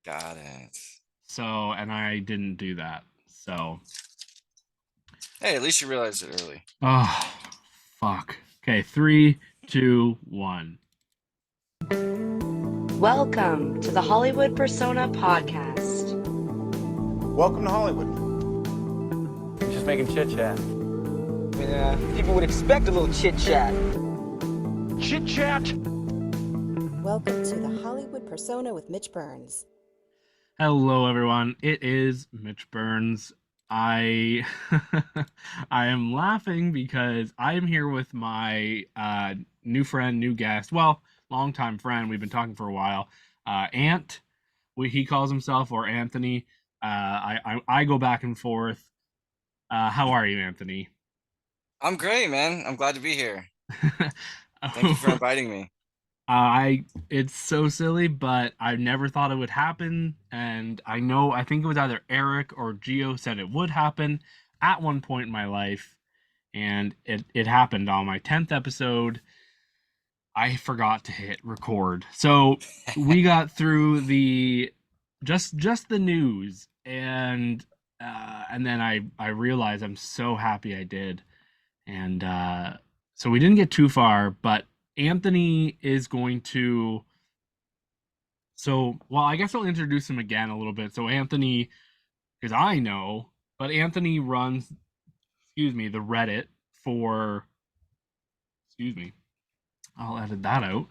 Got it. So, and I didn't do that. So, Hey, at least you realized it early. oh, fuck. Okay, 3, 2, 1. Welcome to the Hollywood Persona Podcast. Welcome to Hollywood. Just making chit chat. People would expect a little chit chat. Chit chat. Welcome to the Hollywood Persona with Mitch Burns. Hello, everyone. It is Mitch Burns. I am laughing because I am here with my new friend, new guest. Well, longtime friend. We've been talking for a while. Ant, he calls himself, or Anthony. I go back and forth. How are you, Anthony? I'm great, man. I'm glad to be here. Thank you for inviting me. It's so silly, but I never thought it would happen, and I think it was either Eric or Gio said it would happen at one point in my life, and it happened on my 10th episode. I forgot to hit record, so we got through the just the news, and then I realized I'm so happy I did, and so we didn't get too far, but Anthony is going to. I guess I'll introduce him again a little bit. So Anthony, because I know, but Anthony runs, the Reddit for. I'll edit that out.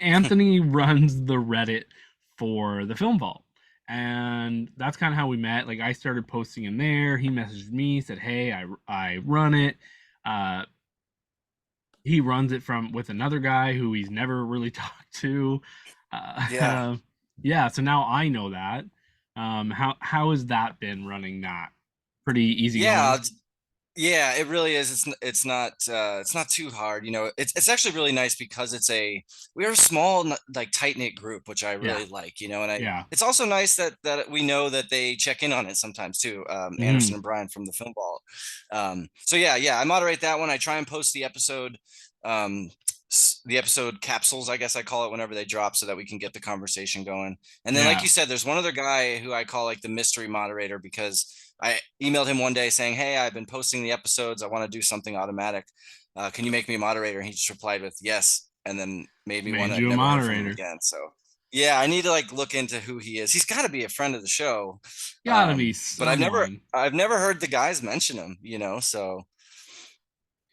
Anthony runs the Reddit for the Film Vault. And that's kind of how we met. Like, I started posting in there. He messaged me, said, "Hey, I run it." He runs it with another guy who he's never really talked to. So now I know that. How has that been running that? Pretty easy going? Yeah, it really is. It's not too hard. It's actually really nice because we're a small, like, tight-knit group, which I really like, and it's also nice that we know that they check in on it sometimes too. Anderson and Brian from the Film Vault. So I moderate that one. I try and post the episode capsules, I guess I call it, whenever they drop, so that we can get the conversation going. And then, like you said, there's one other guy who I call, like, the mystery moderator, because I emailed him one day saying, "Hey, I've been posting the episodes. I want to do something automatic. Can you make me a moderator?" And he just replied with yes, and then made me one. You a moderator again. So I need to, like, look into who he is. He's got to be a friend of the show. Gotta be someone. But I've never heard the guys mention him. So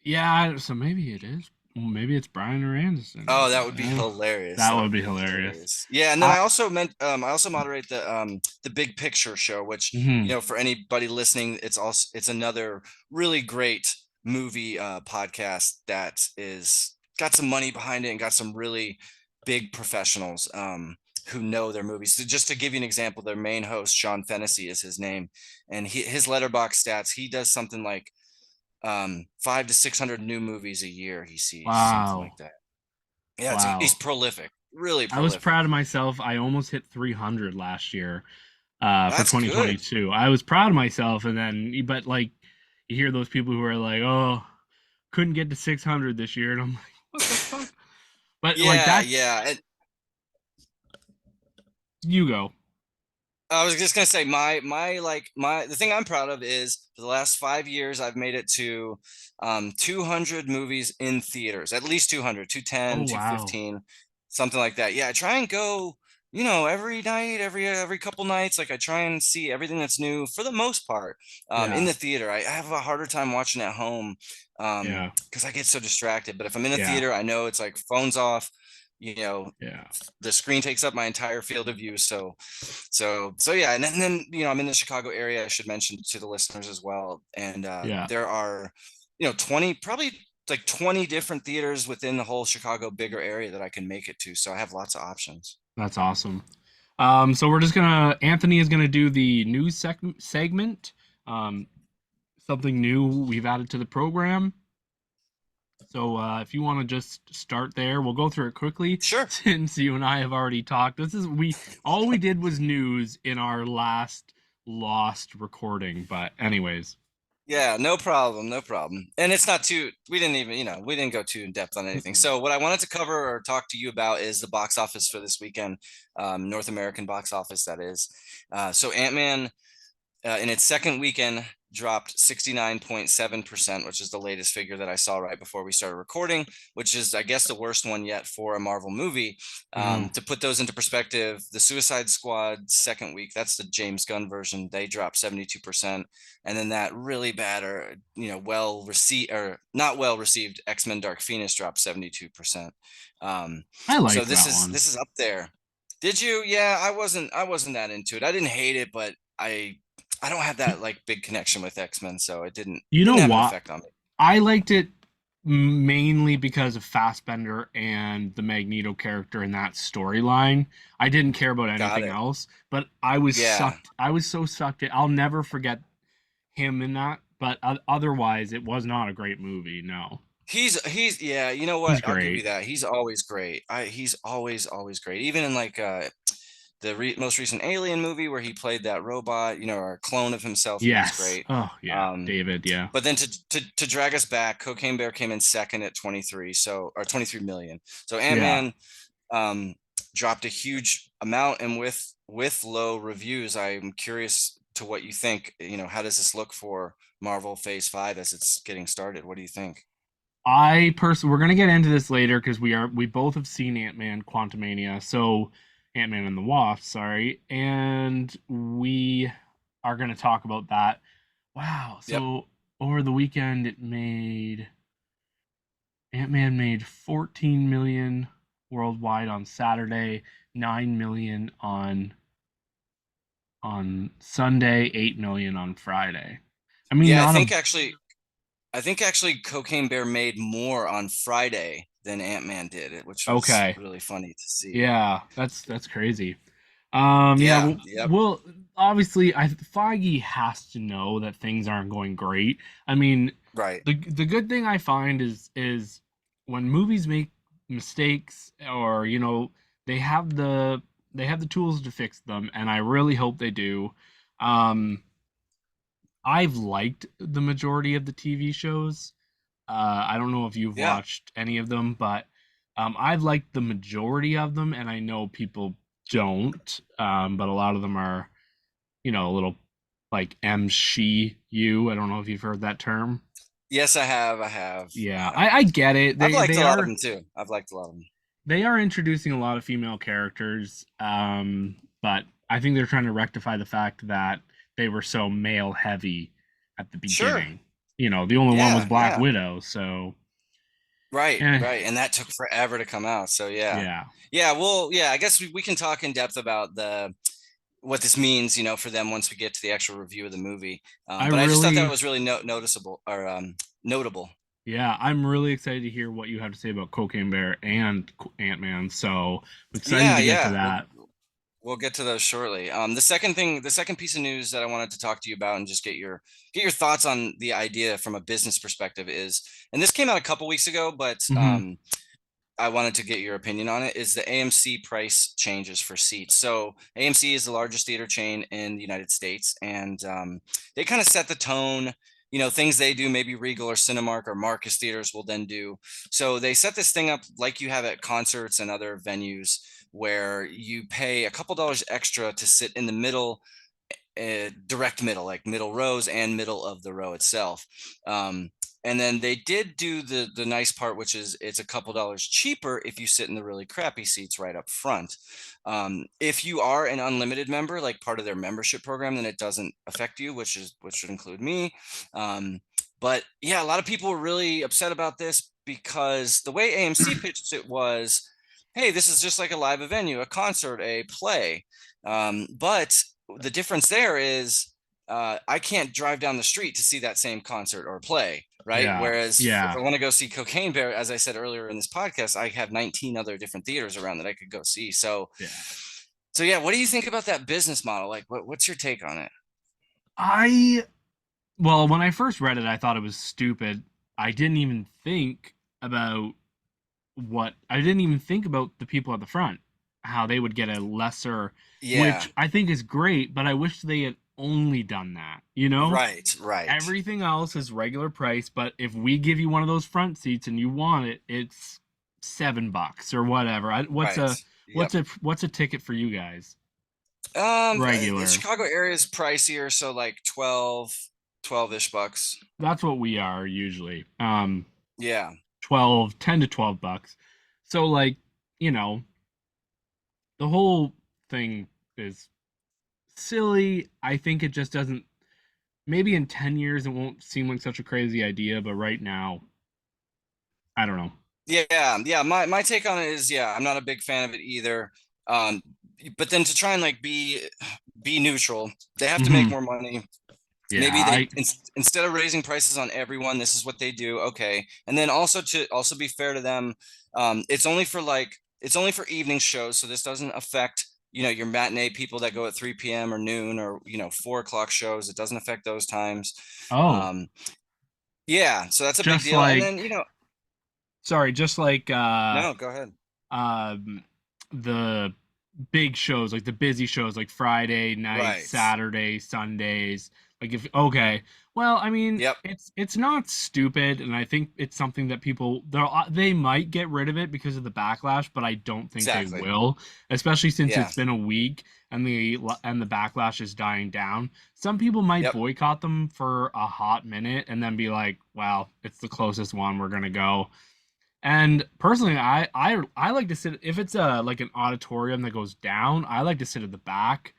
yeah. So maybe it is. Well, maybe it's Brian or Anderson. Oh, that would be hilarious. That would be hilarious. Yeah, and then I also moderate the Big Picture show, which for anybody listening, it's another really great movie podcast that is got some money behind it and got some really big professionals who know their movies. So just to give you an example, their main host, Sean Fennessy is his name, and his Letterboxd stats, he does something like 500 to 600 new movies a year he sees. Wow. Something like that. Yeah, he's prolific. Really prolific. I was proud of myself. I almost hit 300 last year for 2022. Good. I was proud of myself, but like, you hear those people who are like, "Oh, couldn't get to 600 this year," and I'm like, "What the fuck?" But you go. I was just gonna say the thing I'm proud of is, for the last 5 years I've made it to 200 movies in theaters, at least 200, 210, 215, something like that. Yeah, I try and go, every night, every couple nights. Like, I try and see everything that's new for the most part in the theater. I have a harder time watching at home because I get so distracted. But if I'm in a theater, I know it's like phones off. The screen takes up my entire field of view. So yeah. And then, I'm in the Chicago area, I should mention to the listeners as well. And there are, probably like 20 different theaters within the whole Chicago bigger area that I can make it to. So I have lots of options. That's awesome. So Anthony is gonna do the news segment. Something new we've added to the program. So if you want to just start there, we'll go through it quickly. Sure. Since you and I have already talked, all we did was news in our last lost recording. But anyways, Yeah, no problem, no problem. And it's not too, we didn't even, we didn't go too in depth on anything. So what I wanted to cover or talk to you about is the box office for this weekend, North American box office, that is. So Ant-Man, in its second weekend, dropped 69.7%, which is the latest figure that I saw right before we started recording, which is, I guess, the worst one yet for a Marvel movie. To put those into perspective, the Suicide Squad second week, that's the James Gunn version, they dropped 72%. And then that really bad or, well received or not well received X-Men Dark Phoenix dropped 72%. I like So that one. This is up there. Did you? Yeah, I wasn't that into it. I didn't hate it, but I don't have that like big connection with X-Men, so it didn't have an effect on me. I liked it mainly because of Fassbender and the Magneto character in that storyline. I didn't care about anything else, but I was sucked. I was so sucked in. I'll never forget him in that, but otherwise it was not a great movie. No. He's yeah, you know what? He's I'll give you great. that. He's always great. He's always great. Even in like the most recent Alien movie where he played that robot, or a clone of himself, he was great. Oh yeah, David. Yeah. But then to drag us back, Cocaine Bear came in second at 23 million. So Ant-Man dropped a huge amount, and with low reviews, I'm curious to what you think. How does this look for Marvel Phase 5 as it's getting started? What do you think? We're gonna get into this later because we both have seen Ant-Man Quantumania, so Ant-Man and the Wasp, sorry, and we are gonna talk about that. Wow, so over the weekend Ant-Man made 14 million worldwide on Saturday, 9 million on Sunday, 8 million on Friday. I mean, yeah, I think actually Cocaine Bear made more on Friday than Ant-Man did, which was really funny to see. Yeah, that's crazy. Well, obviously, Feige has to know that things aren't going great. I mean, right. The good thing I find is when movies make mistakes, or they have the tools to fix them, and I really hope they do. I've liked the majority of the TV shows. I don't know if you've watched any of them, but I've liked the majority of them, and I know people don't, but a lot of them are, a little like MCU. I don't know if you've heard that term. Yes, I have. Yeah, I get it. I've liked a lot of them too. I've liked a lot of them. They are introducing a lot of female characters, but I think they're trying to rectify the fact that they were so male heavy at the beginning. Sure. The only one was Black Widow, so right, and that took forever to come out. So yeah. Well, I guess we can talk in depth about what this means, for them once we get to the actual review of the movie. But I just thought that was really noticeable or notable. Yeah, I'm really excited to hear what you have to say about Cocaine Bear and Ant-Man. So I'm excited to get to that. We'll get to those shortly. The second piece of news that I wanted to talk to you about and just get your thoughts on the idea from a business perspective is, and this came out a couple weeks ago, but I wanted to get your opinion on it, is the AMC price changes for seats. So AMC is the largest theater chain in the United States, and they kind of set the tone. Things they do, maybe Regal or Cinemark or Marcus theaters will then do. So they set this thing up like you have at concerts and other venues, where you pay a couple dollars extra to sit in the middle, direct middle, like middle rows and middle of the row itself. And then they did do the nice part, which is it's a couple dollars cheaper if you sit in the really crappy seats right up front. If you are an unlimited member, like part of their membership program, then it doesnn't affect you, which would include me. But yeah, a lot of people were really upset about this because the way AMC pitched it was, hey, this is just like a live venue, a concert, a play. But the difference there is I can't drive down the street to see that same concert or play, right? Yeah. Whereas if I want to go see Cocaine Bear, as I said earlier in this podcast, I have 19 other different theaters around that I could go see. So what do you think about that business model? Like, what's your take on it? Well, when I first read it, I thought it was stupid. I didn't even think about the people at the front, how they would get a lesser, which I think is great, but I wish they only done that, you know? Right. Everything else is regular price, but if we give you one of those front seats and you want it, it's $7 or whatever. What's Right. a Yep. what's a ticket for you guys? The Regular. Chicago area is pricier, so like 12-ish bucks. That's what we are usually. Yeah. 10 to $12. So like, you know, the whole thing is silly. I think it just doesn't, maybe in 10 years it won't seem like such a crazy idea, but right now, I don't know. Yeah. My take on it is, I'm not a big fan of it either. But then to try and like be neutral, they have to make more money. Yeah, Maybe they instead of raising prices on everyone, this is what they do. Okay. And then also to be fair to them, it's only for evening shows, so this doesn't affect your matinee people that go at 3 p.m. or noon or 4 o'clock shows. It doesn't affect those times. Yeah, so that's a big deal. And then sorry, just like no, go ahead. The big shows, like the busy shows, like Friday night, Right. Saturday, Sundays. Like well, I mean, it's not stupid, and I think it's something that people they might get rid of it because of the backlash, but I don't think they will, especially since it's been a week and the backlash is dying down. Some people might boycott them for a hot minute and then be like, "Well, it's the closest one, we're gonna go." And personally, I like to sit, if it's like an auditorium that goes down, I like to sit at the back.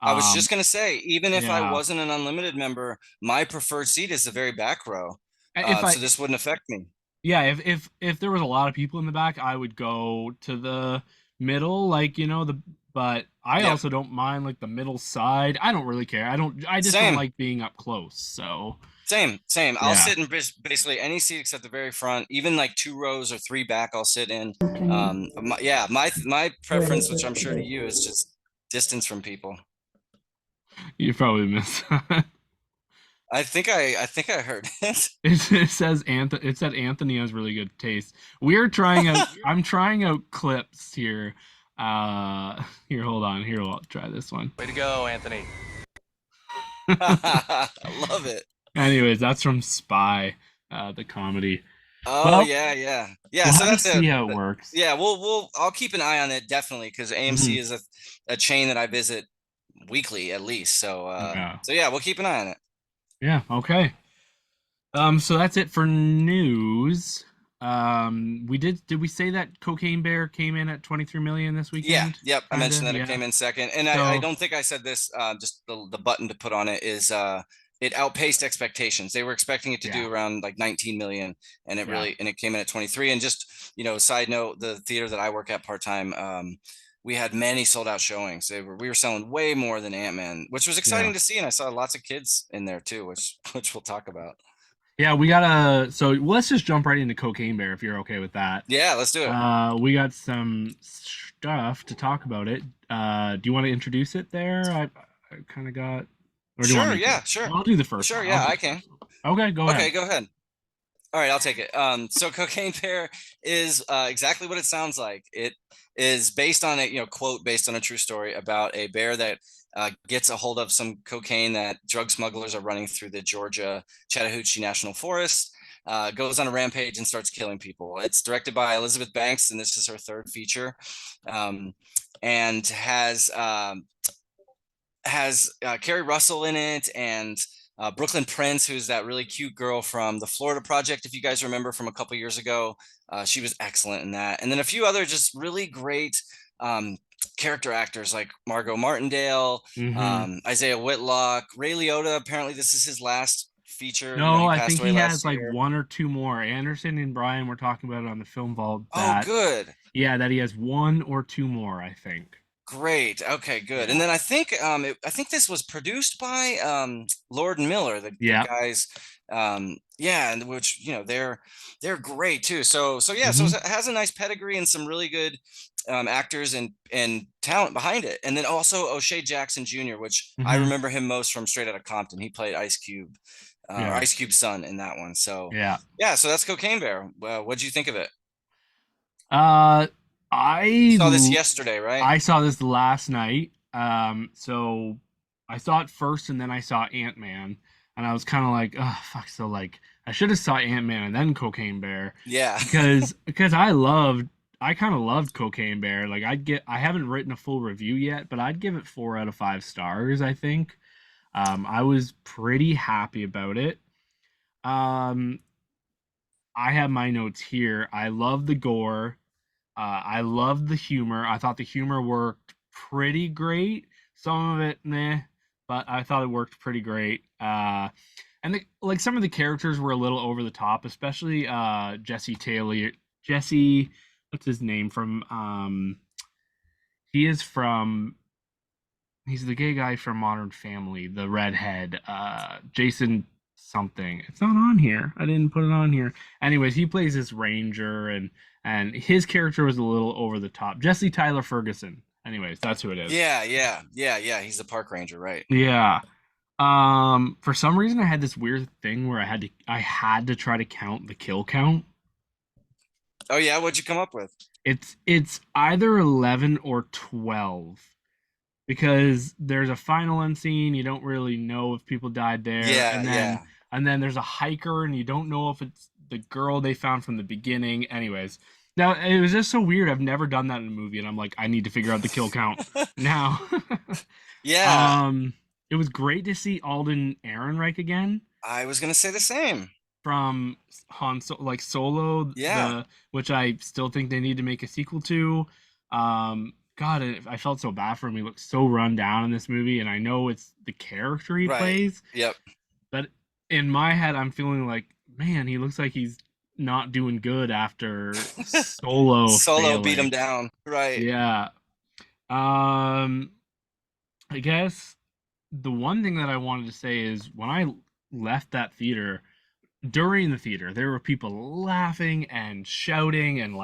I was just gonna say, even if I wasn't an unlimited member, my preferred seat is the very back row. So this wouldn't affect me. Yeah, if there was a lot of people in the back, I would go to the middle, like but I also don't mind like the middle side. I don't really care. I just don't like being up close. So Same. I'll sit in basically any seat except the very front, even like 2 rows or 3 back. I'll sit in. My preference, which I'm sure to you, is just distance from people. You probably missed that. I think I heard it. It says Anthony. It said Anthony has really good taste. We're trying out. I'm trying out clips here. Here, hold on. Here, I'll try this one. Way to go, Anthony. I love it. Anyways, that's from Spy, the comedy. Oh, well, yeah. We'll so that's see how it works. Yeah, I'll keep an eye on it definitely, because AMC is a chain that I visit weekly at least. So we'll keep an eye on it. Yeah. Okay. So that's it for news. Did we say that Cocaine Bear came in at 23 million this weekend? Yeah. I mentioned that it came in second, and I don't think I said this. Just the button to put on it is it outpaced expectations. They were expecting it to do around like 19 million, and it came in at 23. And just side note, the theater that I work at part time, we had many sold out showings. We were selling way more than Ant-Man, which was exciting to see, and I saw lots of kids in there too, which we'll talk about. Yeah, so let's just jump right into Cocaine Bear if you're okay with that. Yeah, let's do it. We got some stuff to talk about it. Do you want to introduce it there? I kind of got. Sure. Sure. I'll do the first. Sure. One. Yeah, I can. Okay, go ahead. Okay, go ahead. All right, I'll take it. So Cocaine Bear is exactly what it sounds like. It is based on based on a true story about a bear that gets a hold of some cocaine that drug smugglers are running through the Georgia Chattahoochee National Forest, goes on a rampage and starts killing people. It's directed by Elizabeth Banks, and this is her third feature, and has Kerry Russell in it, and Brooklyn Prince, who's that really cute girl from the Florida Project, if you guys remember from a couple years ago. She was excellent in that. And then a few other just really great character actors like Margot Martindale, Isaiah Whitlock, Ray Liotta. Apparently this is his last feature. No, I think he has like 1 or 2 more. Anderson and Brian were talking about it on the Film Vault. Good. Yeah, that he has 1 or 2 more, I think. Great. Okay, good. And then I think this was produced by Lord and Miller, the guys. And which they're great too. So so it has a nice pedigree and some really good actors and talent behind it. And then also O'Shea Jackson Jr., which I remember him most from Straight Outta Compton. He played Ice Cube, Ice Cube's son in that one. So so that's Cocaine Bear. What'd you think of it? I saw this yesterday, right? I saw this last night. So I saw it first and then I saw Ant-Man, and I was kind of like, oh fuck, so like I should have saw Ant-Man and then Cocaine Bear Yeah. because I kind of loved Cocaine Bear. Like I haven't written a full review yet, but I'd give it 4 out of 5 stars, I think. I was pretty happy about it. Um, I have my notes here. I love the gore. I loved the humor. I thought the humor worked pretty great. Some of it, meh, but I thought it worked pretty great. And like some of the characters were a little over the top, especially Jesse Taylor. Jesse, what's his name from? He is from. He's the gay guy from Modern Family, the redhead. Jason something. It's not on here. I didn't put it on here. Anyways, he plays this ranger, and his character was a little over the top. Jesse Tyler Ferguson. Anyways, that's who it is. Yeah. He's the park ranger, right? Yeah. For some reason I had this weird thing where I had to try to count the kill count. Oh yeah, what'd you come up with? It's either 11 or 12 because there's a final end scene, you don't really know if people died there. And then there's a hiker and you don't know if it's the girl they found from the beginning. Anyways, now it was just so weird. I've never done that in a movie, and I'm like, I need to figure out the kill count now. Yeah. It was great to see Alden Ehrenreich again. I was gonna say the same. From Solo, which I still think they need to make a sequel to. God, I felt so bad for him. He looked so run down in this movie, and I know it's the character he plays. Yep. But in my head, I'm feeling like, man, he looks like he's not doing good after Solo. Solo beat him down. Right. Yeah. I guess the one thing that I wanted to say is when I left that theater, during the theater, there were people laughing and shouting and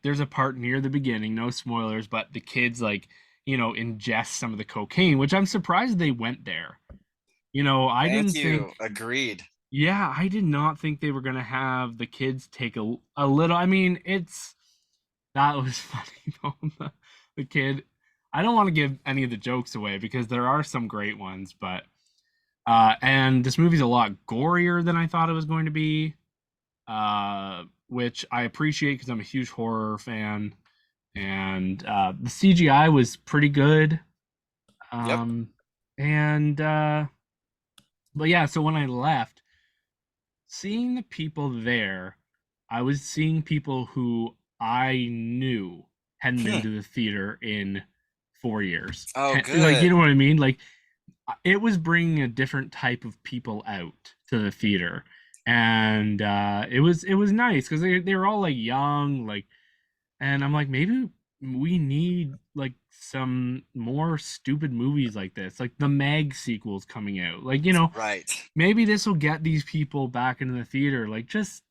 there's a part near the beginning, no spoilers, but the kids ingest some of the cocaine, which I'm surprised they went there. Agreed. Yeah, I did not think they were gonna have the kids take a little. I mean, that was funny though. The kid. I don't want to give any of the jokes away because there are some great ones, but and this movie's a lot gorier than I thought it was going to be, which I appreciate because I'm a huge horror fan, and the CGI was pretty good. But yeah, so when I left, seeing the people there, I was seeing people who I knew hadn't been to the theater in 4 years. Oh, good. You know what I mean? It was bringing a different type of people out to the theater, and it was nice because they were all young, and I'm like, maybe we need some more stupid movies like this, like the Meg sequels coming out, right. Maybe this will get these people back into the theater, just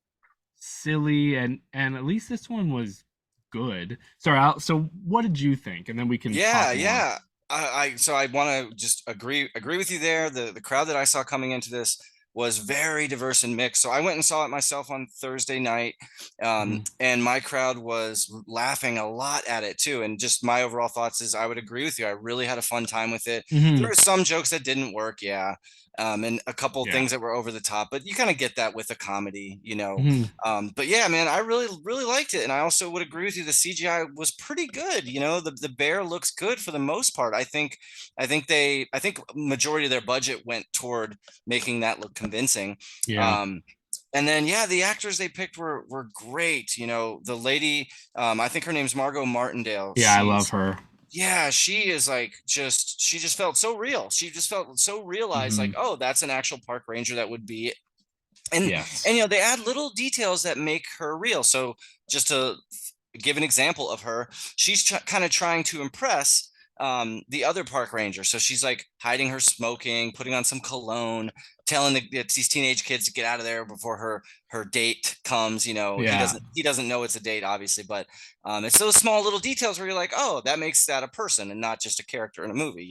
silly, and at least this one was good. Sorry, so what did you think? And then we can talk more. I want to just agree with you there. The crowd that I saw coming into this was very diverse and mixed. So I went and saw it myself on Thursday night, and my crowd was laughing a lot at it too. And just my overall thoughts is I would agree with you. I really had a fun time with it. There were some jokes that didn't work, and a couple things that were over the top, but you kind of get that with a comedy, but yeah, man, I really liked it. And I also would agree with you, the CGI was pretty good. The bear looks good for the most part. I think majority of their budget went toward making that look convincing. And then the actors they picked were great. The lady, I think her name's Margot Martindale. I love her. Yeah, she is she just felt so real. She just felt so realized, oh, that's an actual park ranger that would be. And they add little details that make her real. So just to give an example of her, she's kind of trying to impress the other park ranger. So she's hiding her smoking, putting on some cologne, telling these teenage kids to get out of there before her date comes. He doesn't know it's a date, obviously, but it's those small little details where you're like, oh, that makes that a person and not just a character in a movie.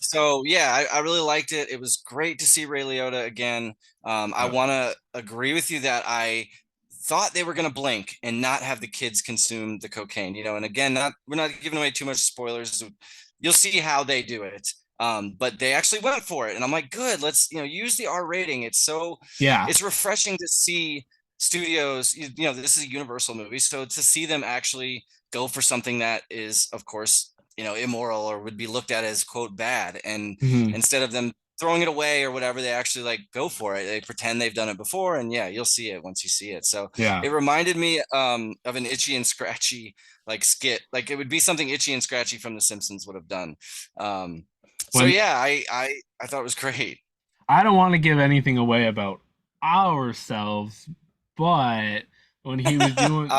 So I really liked it. It was great to see Ray Liotta again. I want to agree with you that I thought they were going to blink and not have the kids consume the cocaine, and again, we're not giving away too much spoilers. you'll see how they do it. But they actually went for it, and I'm like, good, let's use the R rating. It's refreshing to see studios. This is a Universal movie, so to see them actually go for something that is, of course, immoral or would be looked at as quote bad, and instead of them throwing it away or whatever, they actually like go for it. They pretend they've done it before, and you'll see it once you see it. So it reminded me of an Itchy and Scratchy like skit. Like it would be something Itchy and Scratchy from The Simpsons would have done. I thought it was great. I don't want to give anything away about ourselves, but when he was doing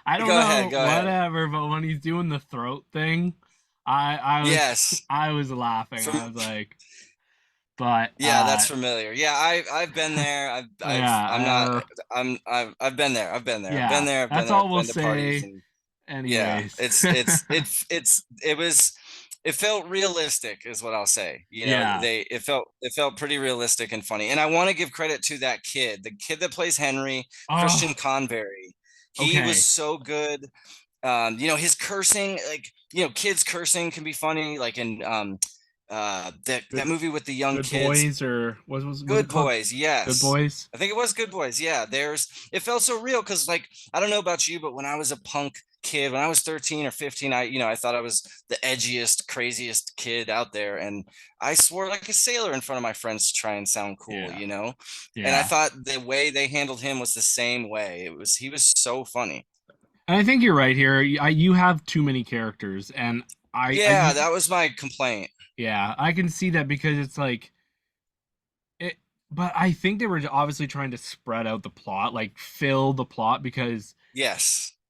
I don't know, whatever, but when he's doing the throat thing, I was laughing. I was like, but that's familiar. Yeah, I've been there. I've been there. I've been there. That's all we'll say. Anyways, it felt realistic, is what I'll say. It felt pretty realistic and funny. And I want to give credit to that kid, the kid that plays Henry, Christian Convery. He was so good. His cursing, kids cursing can be funny. Like in that movie with the young Good kids. Boys, or was Good Boys? Yes, Good Boys. I think it was Good Boys. Yeah, it felt so real because, I don't know about you, but when I was a punk kid, when I was 13 or 15, I thought I was the edgiest, craziest kid out there, and I swore like a sailor in front of my friends to try and sound cool. And I thought the way they handled him was the same way. He was so funny. And I think you're right here. You have too many characters, and that was my complaint. Yeah, I can see that, because it's like it, but I think they were obviously trying to spread out the plot, like fill the plot, because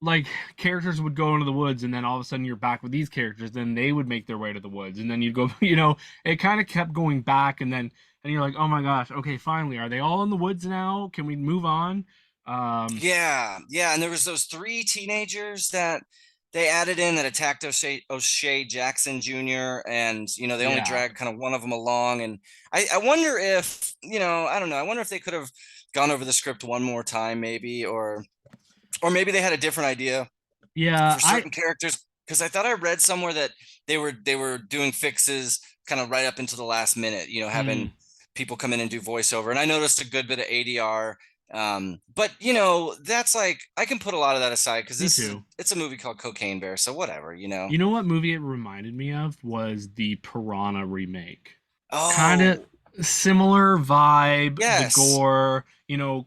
like characters would go into the woods, and then all of a sudden you're back with these characters, then they would make their way to the woods, and then you'd go, it kind of kept going back, and you're like, oh my gosh, okay, finally, are they all in the woods now? Can we move on? And there was those 3 teenagers that they added in that attacked O'Shea Jackson Jr. and they only dragged kind of one of them along, and I wonder if I don't know, I wonder if they could have gone over the script one more time, maybe, or maybe they had a different idea for certain characters, because I thought I read somewhere that they were doing fixes kind of right up into the last minute, having people come in and do voiceover, and I noticed a good bit of ADR. But that's like, I can put a lot of that aside, because it's a movie called Cocaine Bear, so whatever. You know what movie it reminded me of was the Piranha remake. Kind of similar vibe. Yes. The gore,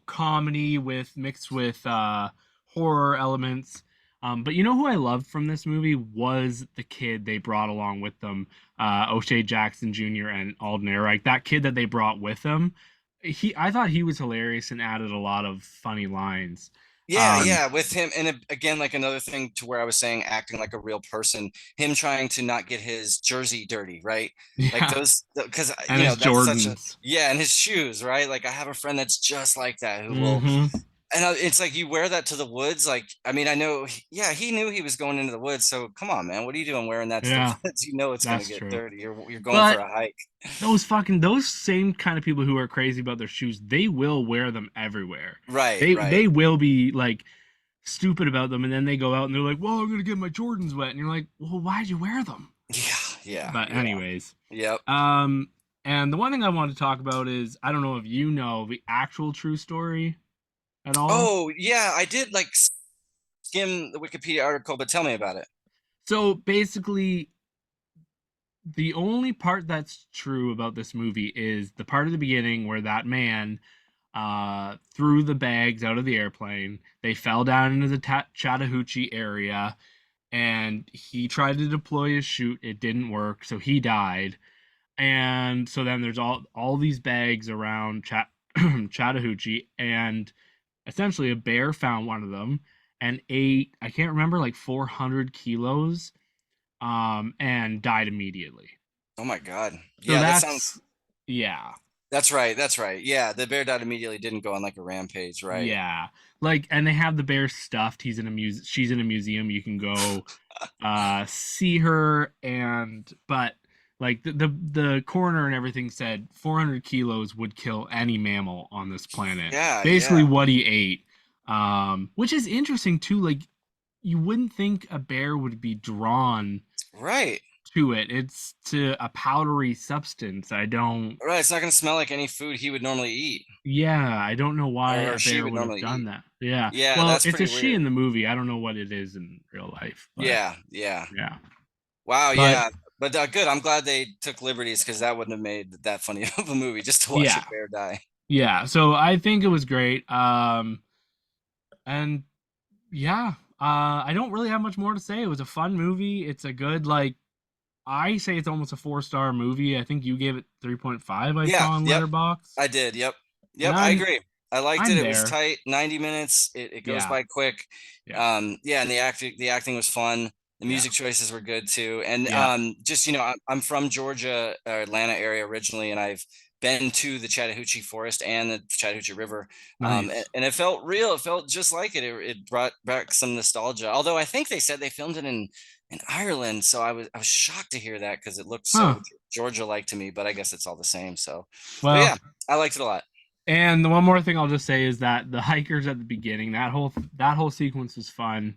comedy mixed with horror elements. But who I loved from this movie was the kid they brought along with them, O'Shea Jackson Jr. and Alden Ehreich. That kid that they brought with them, I thought he was hilarious and added a lot of funny lines. With him, and again, like another thing to where I was saying, acting like a real person, him trying to not get his jersey dirty, right? Like those, because his Jordans. And his shoes, right? Like I have a friend that's just like that, who will. And it's like, you wear that to the woods. Like, I mean, I know, he knew he was going into the woods. So come on, man, what are you doing wearing that to the woods? It's going to get dirty. You're going for a hike. Those same kind of people who are crazy about their shoes, they will wear them everywhere. Right. They will be like stupid about them, and then they go out and they're like, "Well, I'm going to get my Jordans wet," and you're like, "Well, why'd you wear them?" But anyways. Yep. And the one thing I wanted to talk about is, I don't know if you know the actual true story at all. Oh, yeah, I did skim the Wikipedia article, but tell me about it. So basically, the only part that's true about this movie is the part of the beginning where that man threw the bags out of the airplane. They fell down into the Chattahoochee area, and he tried to deploy his chute. It didn't work, so he died. And so then there's all these bags around Chattahoochee, and essentially a bear found one of them and ate, I can't remember, like 400 kilos, and died immediately. Oh my God. So that sounds... Yeah. That's right. Yeah, the bear died immediately, didn't go on like a rampage, right? Yeah. And they have the bear stuffed. She's in a museum. You can go see her, but like the coroner and everything said 400 kilos would kill any mammal on this planet. Yeah. Basically what he ate. Which is interesting too. Like, you wouldn't think a bear would be drawn Right. to it. It's to a powdery substance. I don't. Right. It's not going to smell like any food he would normally eat. Yeah, I don't know why Or a she bear would would have normally done eat. that. Yeah. Yeah, Well, that's it's a pretty she weird. in the movie. I don't know what it is in real life. But Yeah. yeah. Wow. But Yeah. But good. I'm glad they took liberties because that wouldn't have made that funny of a movie just to watch a yeah. bear die. Yeah. So I think it was great. And yeah, I don't really have much more to say. It was a fun movie. It's a good, like, I say it's almost a 4-star movie. I think you gave it 3.5. I Yeah. saw on Yep. Letterboxd. I did. Yep. And I agree. I liked it. I'm It was there. tight. 90 minutes. It goes Yeah. by quick. Yeah. Yeah, and the acting was fun. The music choices were good too. And Yeah. just I'm from Georgia, Atlanta area originally, and I've been to the Chattahoochee Forest and the Chattahoochee River. Nice. And it felt real. It felt just like it. It brought back some nostalgia. Although I think they said they filmed it in Ireland, so I was shocked to hear that because it looked so Georgia-like to me. But I guess it's all the same. So, but Well, yeah, I liked it a lot. and the one more thing I'll just say is that the hikers at the beginning, that whole sequence was fun.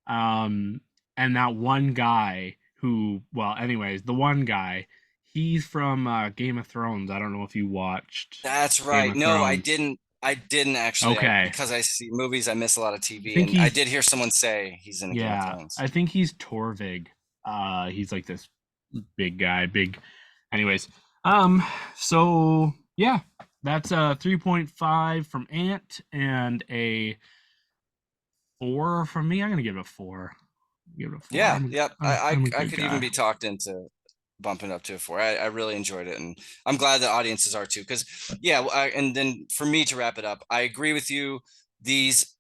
And that one guy who, well, anyways, the one guy, he's from Game of Thrones. I don't know if you watched That's Game right. of No, I Thrones. didn't. I didn't actually. Okay. Because I see movies, I miss a lot of I TV, think and I did hear someone say he's in Game of Thrones. I think he's Torvig. He's like this big guy, anyways. So yeah, that's a 3.5 from Ant and a 4 from me. I'm gonna give it a 4. Give it a 4. Yeah, yep. I'm a I good could guy. even be talked into bumping up to a 4. I really enjoyed it, and I'm glad the audiences are too. Because yeah, and then for me to wrap it up, I agree with you. This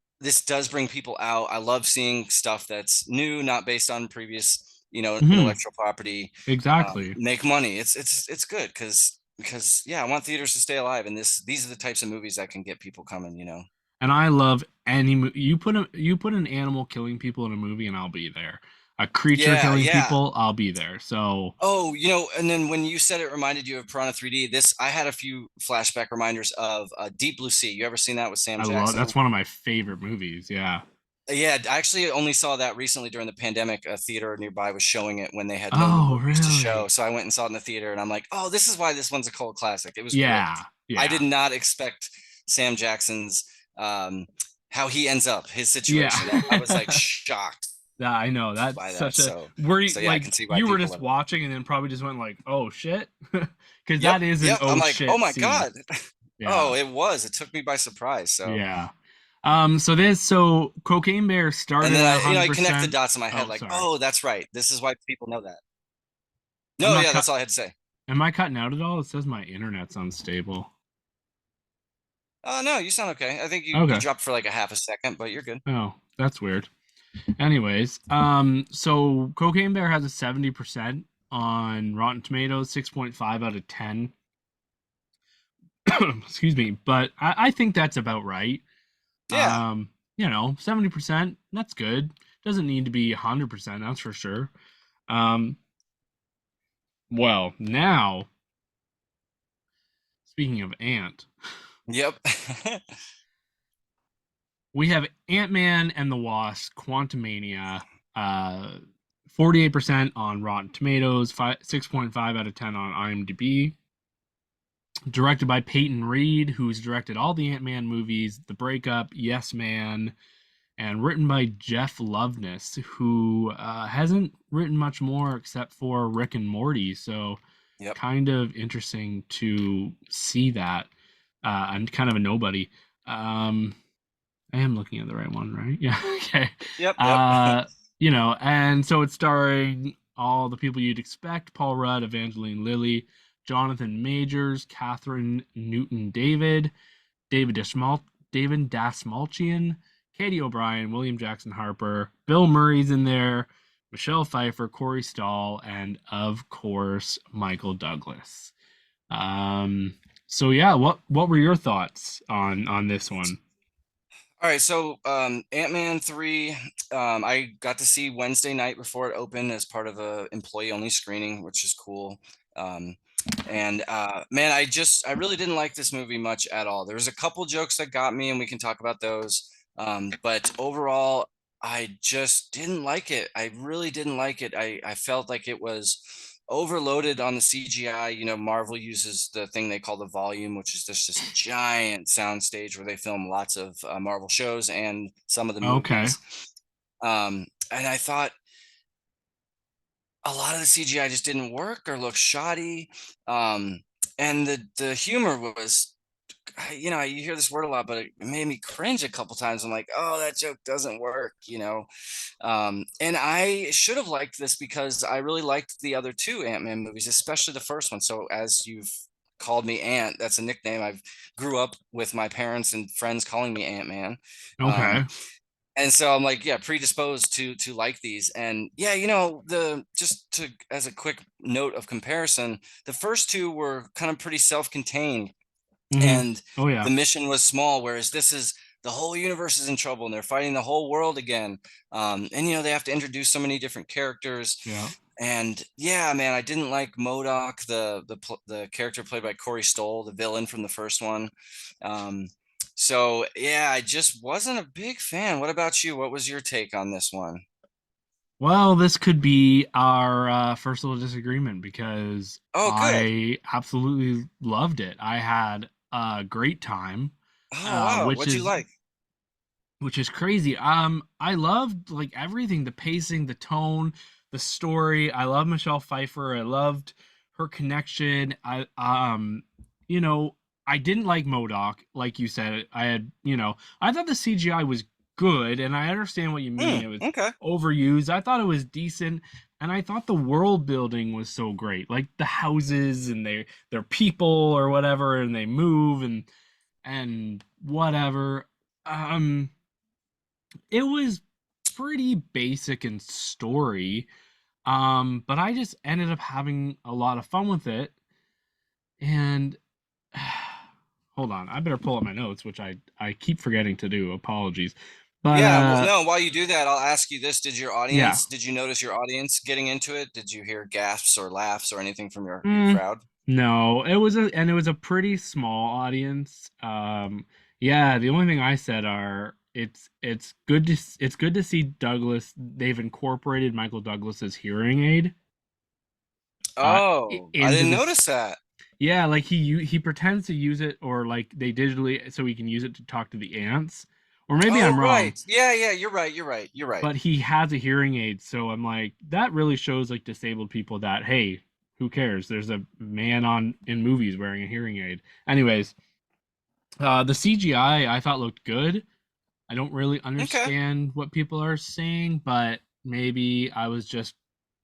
does bring people out. I love seeing stuff that's new, not based on previous, intellectual property. Exactly. Make money. It's good because yeah, I want theaters to stay alive, and these are the types of movies that can get people coming. And I love any you put an animal killing people in a movie, and I'll be there. A creature killing people, I'll be there. So oh, and then when you said it reminded you of Piranha 3D, I had a few flashback reminders of Deep Blue Sea. You ever seen that with Sam Jackson? That's one of my favorite movies. Yeah. Yeah, I actually only saw that recently during the pandemic. A theater nearby was showing it when they had no movies to show. So I went and saw it in the theater, and I'm like, oh, this is why this one's a cult classic. It was great. Yeah. I did not expect Sam Jackson's how he ends up, his situation. Yeah. I was like shocked. Yeah, I know that's such a where you, I can see why you were just watching and then probably just went like, oh shit, because that is an I'm like, shit oh my scene. god. Yeah. Oh, it took me by surprise. So yeah. So Cocaine Bear started. And then I connect the dots in my head, oh, that's right. This is why people know that. No, yeah, that's all I had to say. Am I cutting out at all? It says my internet's unstable. Oh no, you sound okay. I think you dropped for like a half a second, but you're good. Oh, that's weird. Anyways, so Cocaine Bear has a 70% on Rotten Tomatoes, 6.5 out of 10. Excuse me, but I think that's about right. Yeah. 70%, that's good. Doesn't need to be 100%, that's for sure. Well, now, speaking of Ant. Yep. We have Ant-Man and the Wasp, Quantumania, 48% on Rotten Tomatoes, 6.5 out of 10 on IMDb. Directed by Peyton Reed, who's directed all the Ant-Man movies, The Breakup, Yes Man, and written by Jeff Loveness, who hasn't written much more except for Rick and Morty. So kind of interesting to see that. And kind of a nobody. I am looking at the right one, right? Yeah. Okay. Yep. And so it's starring all the people you'd expect: Paul Rudd, Evangeline Lilly, Jonathan Majors, Catherine Newton-David, David Dasmalchian, Katie O'Brien, William Jackson Harper, Bill Murray's in there, Michelle Pfeiffer, Corey Stahl, and of course Michael Douglas. So yeah, what were your thoughts on this one? All right, so Ant-Man 3, I got to see Wednesday night before it opened as part of a employee-only screening, which is cool. Man, I really didn't like this movie much at all. There was a couple jokes that got me, and we can talk about those. But overall, I just didn't like it. I really didn't like it. I felt like it was overloaded on the CGI. Marvel uses the thing they call the volume, which is just this giant sound stage where they film lots of Marvel shows and some of the Okay. movies. And I thought a lot of the CGI just didn't work or look shoddy. And the humor was, you hear this word a lot, but it made me cringe a couple times. I'm like, oh, that joke doesn't work. And I should have liked this because I really liked the other two Ant-Man movies, especially the first one. So as you've called me Ant, that's a nickname. I grew up with my parents and friends calling me Ant-Man. Okay. And so I'm like, yeah, predisposed to like these. And yeah, as a quick note of comparison, the first two were kind of pretty self-contained, and Oh yeah. the mission was small, whereas this is the whole universe is in trouble and they're fighting the whole world again. And they have to introduce so many different characters. Yeah. And yeah, man, I didn't like MODOK, the character played by Corey Stoll, the villain from the first one. So yeah, I just wasn't a big fan. What about you? What was your take on this one? Well, this could be our first little disagreement because Oh, good. I absolutely loved it. I had a great time, Oh, wow. which What'd you is like? crazy. I loved like everything, the pacing, the tone, the story. I love Michelle Pfeiffer. I loved her connection. You know, I didn't like MODOK, like you said. I thought the CGI was good, and I understand what you mean. It was Okay. overused. I thought it was decent, and I thought the world building was so great. Like the houses and their people or whatever, and they move and whatever. It was pretty basic in story. But I just ended up having a lot of fun with it. And hold on, I better pull up my notes, which I keep forgetting to do. Apologies. But Yeah, well, no, while you do that, I'll ask you this. yeah. Did you notice your audience getting into it? Did you hear gasps or laughs or anything from your Mm, crowd? no, it was a pretty small audience. Yeah, the only thing I said are it's good to see Douglas. They've incorporated Michael Douglas's hearing aid Oh, I into didn't this. notice that. Yeah, like he pretends to use it, or like they digitally, so he can use it to talk to the ants. Or maybe Oh, I'm wrong, right. Yeah, yeah, you're right. You're right. You're right. but he has a hearing aid, so I'm like, that really shows like disabled people that, hey, who cares? There's a man on in movies wearing a hearing aid. Anyways, the CGI I thought looked good. I don't really Okay. understand what people are saying, but maybe I was just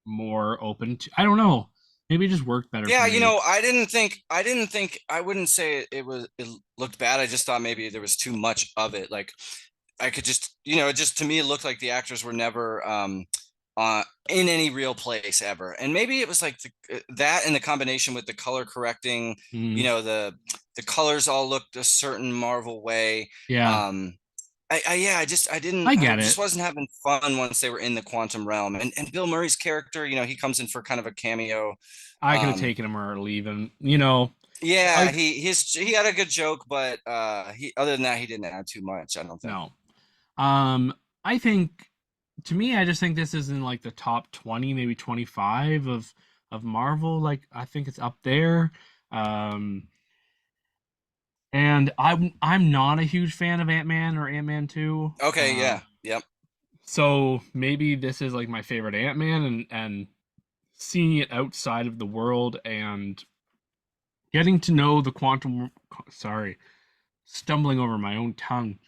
more open to. I don't know. Maybe it just worked better for Yeah, me. I wouldn't say it looked bad. I just thought maybe there was too much of it. Like I could just, it just to me it looked like the actors were never in any real place ever. And maybe it was like that in the combination with the color correcting, Mm, the colors all looked a certain Marvel way. yeah, Um yeah, I I get just it. wasn't having fun once they were in the quantum realm. And Bill Murray's character, he comes in for kind of a cameo. I could have Um, taken him or leave him. yeah, Like he had a good joke, but he other than that, he didn't add too much, I don't think. no. I think to me, I just think this is in like the top 20, maybe 25 of Marvel. Like I think it's up there. Um, and I'm not a huge fan of Ant-Man or Ant-Man 2. Okay, yeah, yep. So maybe this is like my favorite Ant-Man, and seeing it outside of the world and getting to know the quantum, sorry, stumbling over my own tongue,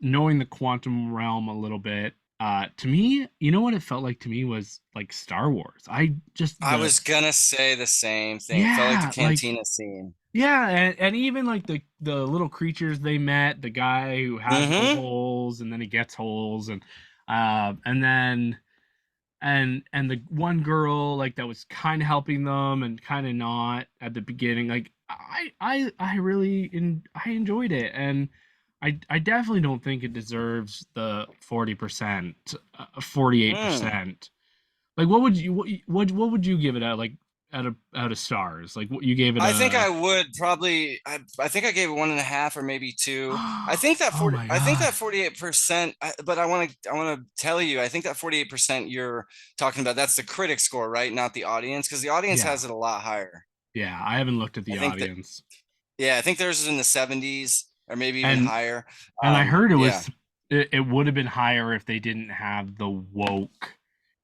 knowing the quantum realm a little bit. To me, you know what it felt like to me was like Star Wars. I just I the was gonna say the same thing. It felt like the Yeah, like cantina scene. yeah, and even like the little creatures they met, the guy who has no Mm-hmm. holes and then he gets holes, and then and the one girl like that was kind of helping them and kind of not at the beginning. Like I really I enjoyed it, and I definitely don't think it deserves the 40%, Mm. 48%. Like what would you give it at? Like out of stars? Like, what you gave it? I think I would probably. I think I gave it 1.5 or maybe 2. I think that Oh my I think that God. 48%. But I want to tell you, I think that 48% you're talking about, that's the critic score, right? Not the audience, because the audience Yeah. has it a lot higher. Yeah, I haven't looked at I the think that. audience. Yeah, I think theirs is in the 70s or maybe even And higher. I heard Yeah. it would have been higher if they didn't have the woke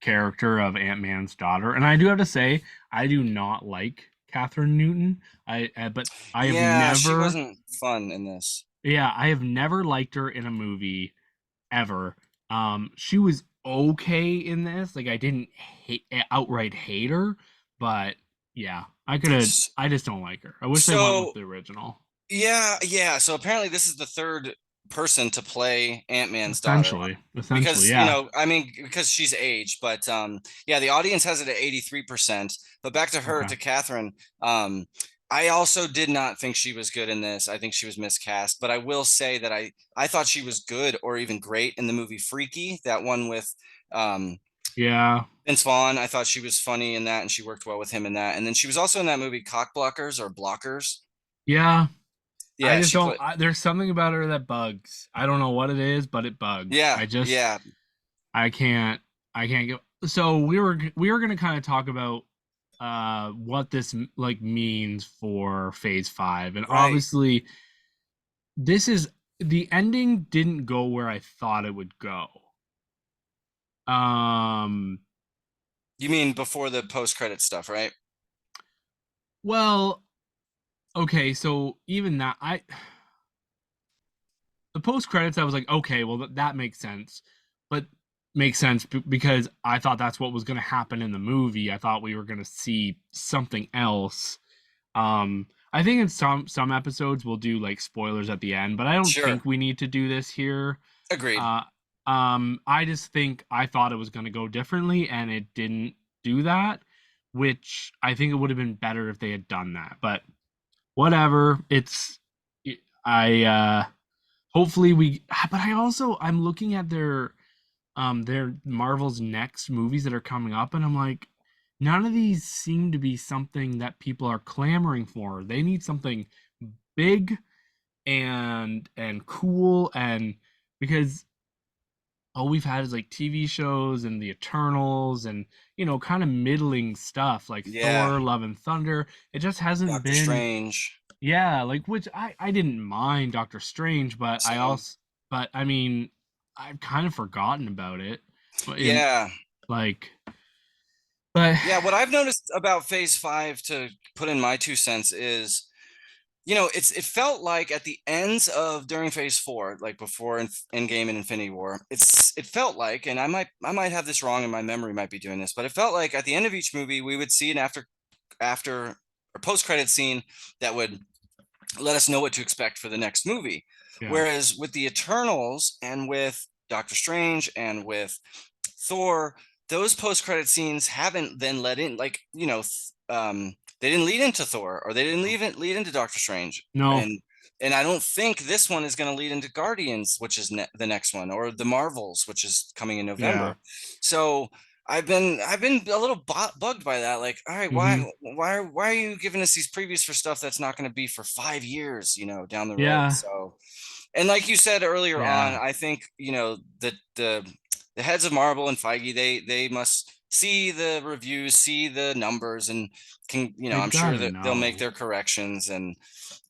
character of Ant-Man's daughter. And I do have to say, I do not like Catherine Newton. But I have Yeah, she never, wasn't fun in this. yeah, I have never liked her in a movie ever. She was okay in this. Like, I didn't outright hate her, but yeah, I just don't like her. I wish they went with So the original. yeah. So apparently this is the third person to play Ant-Man's daughter. Essentially, Because, yeah. I mean, because she's aged, but yeah, the audience has it at 83%. But back to her, Okay. to Catherine, I also did not think she was good in this. I think she was miscast, but I will say that I thought she was good or even great in the movie Freaky, that one with Yeah. Vince Vaughn. I thought she was funny in that, and she worked well with him in that. And then she was also in that movie Cock Blockers or Blockers. Yeah. I Yeah, just she don't. played. There's something about her that bugs. I don't know what it is, but it bugs. Yeah, yeah, I can't. I can't get. So we were gonna kind of talk about what this like means for Phase 5, and right. obviously this is the ending didn't go where I thought it would go. Um. You mean before the post-credit stuff, right? Well, okay. So even that, the post credits, I was like, okay, well that makes sense, but makes sense because I thought that's what was going to happen in the movie. I thought we were going to see something else. I think in some episodes we'll do like spoilers at the end, but I don't Sure. think we need to do this here. Agreed. I just think I thought it was going to go differently, and it didn't do that, which I think it would have been better if they had done that. But whatever, I hopefully but I'm looking at their Marvel's next movies that are coming up, and I'm like, none of these seem to be something that people are clamoring for. They need something big and cool, and because all we've had is like TV shows and the Eternals and kind of middling stuff like Yeah. Thor, Love and Thunder. It just hasn't Doctor been. Strange. Yeah, like, which I didn't mind Doctor Strange, but Same. I mean, I've kind of forgotten about it. Yeah. Like, but Yeah, what I've noticed about Phase 5, to put in my 2 cents, is, it felt like at the ends of during Phase 4, like before Endgame and Infinity War, it felt like, and I might have this wrong and my memory might be doing this, but it felt like at the end of each movie we would see an after or post-credit scene that would let us know what to expect for the next movie. yeah. Whereas with the Eternals and with Doctor Strange and with Thor, those post-credit scenes haven't then led in, like, they didn't lead into Thor, or they didn't lead into Doctor Strange. No. And I don't think this one is going to lead into Guardians, which is the next one, or the Marvels, which is coming in November. Yeah. So I've been a little bugged by that. Like, all right, Mm-hmm. why are you giving us these previews for stuff that's not going to be for 5 years, down the road? Yeah. So, and like you said earlier on, I think that the heads of Marvel and Feige, they must see the reviews, see the numbers, and can I'm sure that they'll make their corrections, and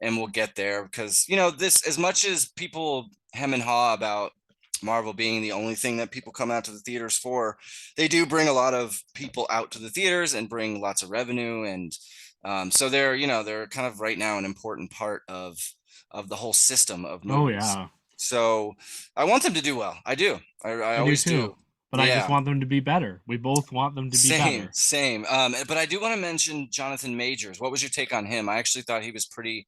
we'll get there, because this, as much as people hem and haw about Marvel being the only thing that people come out to the theaters for, they do bring a lot of people out to the theaters and bring lots of revenue, and so they're kind of right now an important part of the whole system of movies. Oh yeah. So I want them to do well. I do. I always do. But I just want them to be better. We both want them to be better. Same. But I do want to mention Jonathan Majors. What was your take on him? I actually thought he was pretty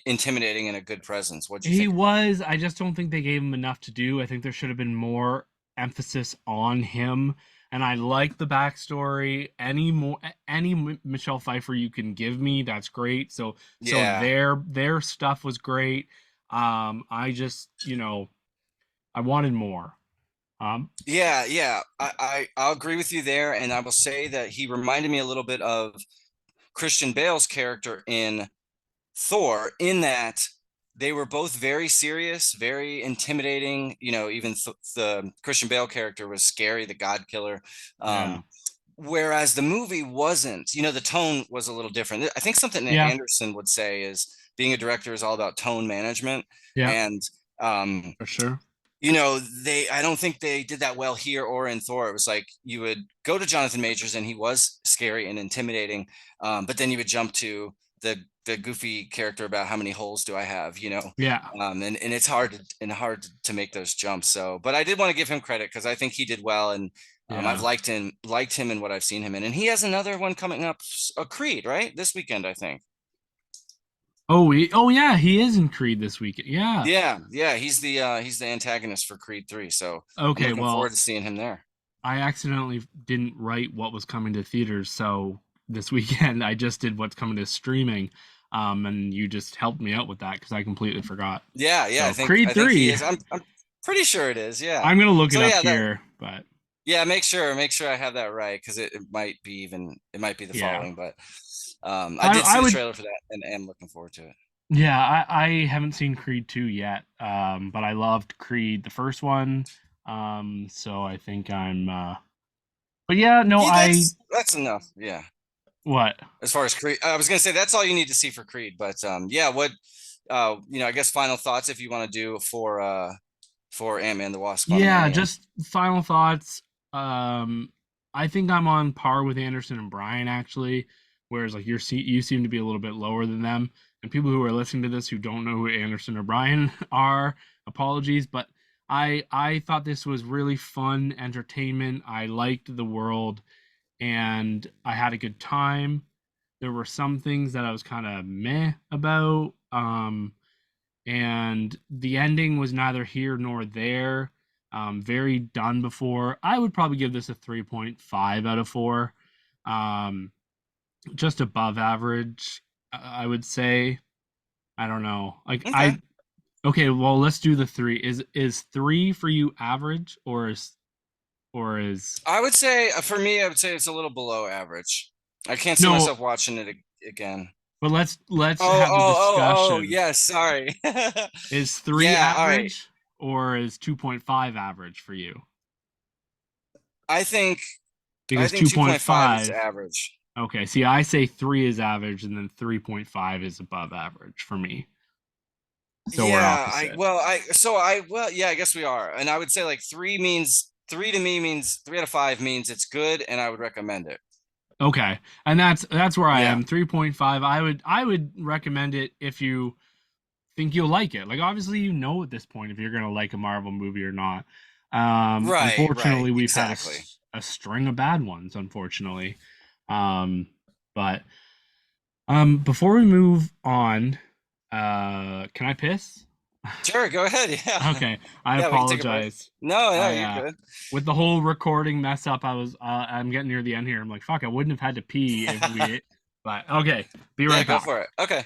intimidating and a good presence. What do you think? He was. I just don't think they gave him enough to do. I think there should have been more emphasis on him. And I like the backstory. Any Michelle Pfeiffer you can give me, that's great. So their stuff was great. I just, I wanted more. Yeah. I'll agree with you there, and I will say that he reminded me a little bit of Christian Bale's character in Thor, in that they were both very serious, very intimidating. Even the Christian Bale character was scary, the God Killer. Yeah. Whereas the movie wasn't. The tone was a little different. I think something that Yeah. Anderson would say is being a director is all about tone management. Yeah. And for sure. I don't think they did that well here or in Thor. It was like you would go to Jonathan Majors and he was scary and intimidating, but then you would jump to the goofy character about how many holes do I have, Yeah. and it's hard to make those jumps. So, but I did want to give him credit because I think he did well, and I've liked him in what I've seen him in, and he has another one coming up, a Creed, right, this weekend, I think. Oh yeah, he is in Creed this weekend. Yeah. Yeah. He's the antagonist for Creed 3. So Okay, I'm looking well, forward to seeing him there. I accidentally didn't write what was coming to theaters, so this weekend I just did what's coming to streaming. And you just helped me out with that because I completely forgot. Yeah. So, Creed 3. He is. I'm pretty sure it is. Yeah. I'm gonna look it up here, but yeah, make sure I have that right, because it might be the following, but I did see the trailer for that and am looking forward to it. Yeah, I haven't seen Creed 2 yet, but I loved Creed the first one, so I think I'm. But yeah, no, that's enough. Yeah. What? As far as Creed, I was gonna say that's all you need to see for Creed, but yeah, what I guess final thoughts if you want to do for Ant-Man the Wasp. Yeah, just final thoughts. I think I'm on par with Anderson and Brian actually, whereas like you seem to be a little bit lower than them. And people who are listening to this who don't know who Anderson or Brian are, apologies, but I thought this was really fun entertainment. I liked the world and I had a good time. There were some things that I was kind of meh about. And the ending was neither here nor there. Very done before. I would probably give this a 3.5 out of 4. Just above average, I would say. I don't know. Okay, well, let's do the 3. Is 3 for you average or is I would say for me, I would say it's a little below average. I can't see myself watching it again. But let's have the discussion. Oh, yes, sorry. Is 3 average or is 2.5 average for you? I think 2.5 is average. Okay, see, I say 3 is average and then 3.5 is above average for me. So yeah, I guess we are. And I would say like 3 to me means 3 out of 5 means it's good and I would recommend it. Okay. And that's where I am. 3.5. I would recommend it if you think you'll like it. Like obviously at this point if you're going to like a Marvel movie or not. Unfortunately, we've had a string of bad ones, unfortunately. But before we move on, can I piss? Sure, go ahead. Yeah. Okay, I apologize. No, you're good. With the whole recording mess up, I'm getting near the end here. I'm like, fuck, I wouldn't have had to pee if we. But okay, be right back. Go for it. Okay.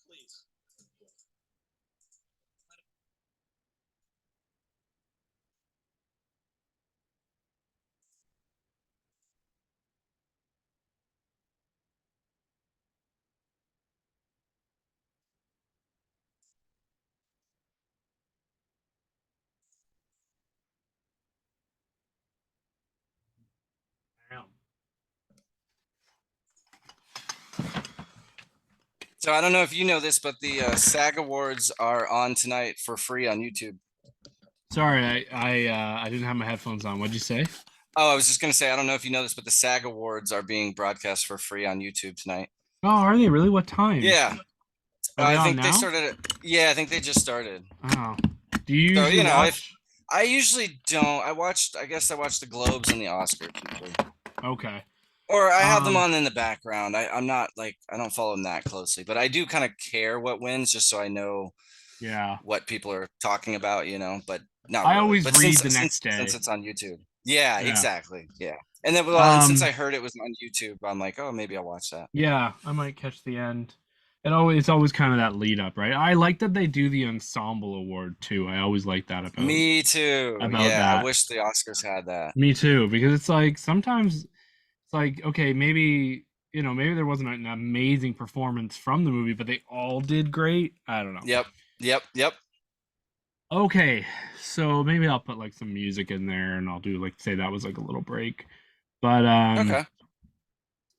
Please. So I don't know if you know this, but the SAG Awards are on tonight for free on YouTube. Sorry, I didn't have my headphones on. What'd you say? Oh, I was just gonna say, I don't know if you know this, but the SAG Awards are being broadcast for free on YouTube tonight. Oh, are they really? What time? Yeah, Are they I on think now? they started. Yeah, I think they just started. Oh, do you So usually watch? I usually don't. I guess I watch the Globes and the Oscars usually. Okay. Or I have them on in the background. I'm not like, I don't follow them that closely, but I do kind of care what wins just so I know Yeah. what people are talking about, but not I really. always But read since, the since next day. since it's on YouTube. Yeah, Yeah. exactly. Yeah. And then and since I heard it was on YouTube, I'm like, oh, maybe I'll watch that. Yeah, I might catch the end. It's always kind of that lead up, right? I like that they do the ensemble award too. I always like that about Me too. about Yeah, that. I wish the Oscars had that. Me too, because it's like sometimes it's like, okay, maybe maybe there wasn't an amazing performance from the movie, but they all did great. I don't know. Yep. Okay, so maybe I'll put like some music in there, and I'll do like say that was like a little break. But Okay.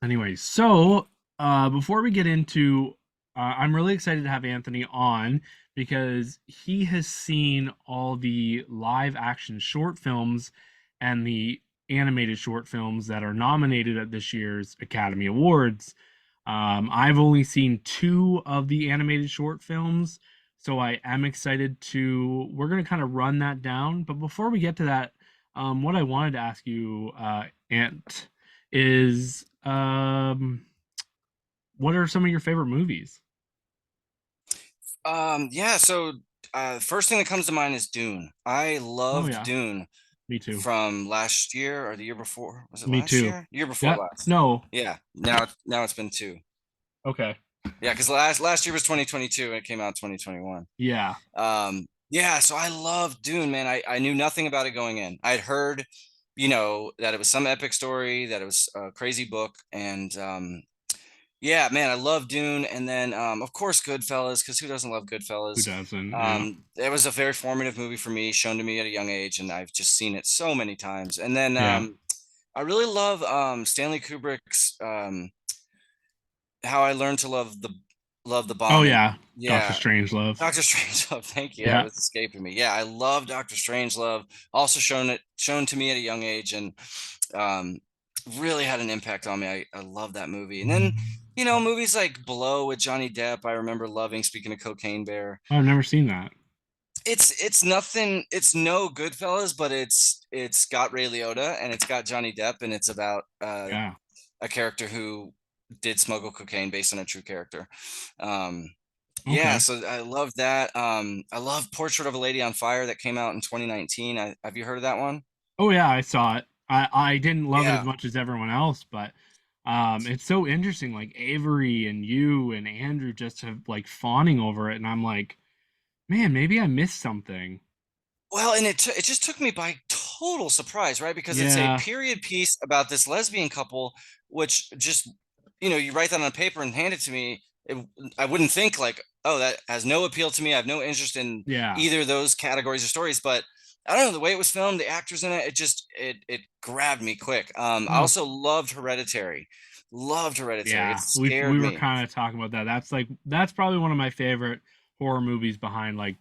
anyway, so before we get into, I'm really excited to have Anthony on because he has seen all the live action short films and the animated short films that are nominated at this year's Academy Awards. I've only seen 2 of the animated short films, so I am excited to. We're going to kind of run that down. But before we get to that, what I wanted to ask you, Ant, is what are some of your favorite movies? Yeah, so first thing that comes to mind is Dune. I loved Dune. Me too. From last year or the year before. Was it Me last too. year? Year before last. No. Yeah. Now it's been 2. Okay. Yeah, because last year was 2022 and it came out 2021. Yeah. Yeah, so I love Dune, man. I knew nothing about it going in. I'd heard, that it was some epic story, that it was a crazy book, and yeah, man, I love Dune. And then of course Goodfellas, because who doesn't love Goodfellas? Who doesn't? Yeah. It was a very formative movie for me, shown to me at a young age, and I've just seen it so many times. And then I really love Stanley Kubrick's How I Learned to Love the Bomb. Oh yeah. Yeah. Doctor Strangelove. Doctor Strangelove, thank you. Yeah. It was escaping me. Yeah, I love Doctor Strangelove. Also shown to me at a young age, and really had an impact on me. I love that movie. And then, movies like Blow with Johnny Depp, I remember loving. Speaking of Cocaine Bear. Oh, I've never seen that. It's nothing. It's no Goodfellas, but it's got Ray Liotta and it's got Johnny Depp, and it's about a character who did smuggle cocaine based on a true character. Yeah, so I love that. I love Portrait of a Lady on Fire that came out in 2019. Have you heard of that one? Oh yeah, I saw it. I didn't love it as much as everyone else, but it's so interesting. Like Avery and you and Andrew just have like fawning over it, and I'm like, man, maybe I missed something. Well, and it just took me by total surprise, right? Because it's a period piece about this lesbian couple, which just, you write that on paper and hand it to me. I wouldn't think like, oh, that has no appeal to me. I have no interest in either of those categories of stories, but I don't know, the way it was filmed, the actors in it, it grabbed me quick. I also loved Hereditary. Yeah, we were kind of talking about that. That's probably one of my favorite horror movies behind like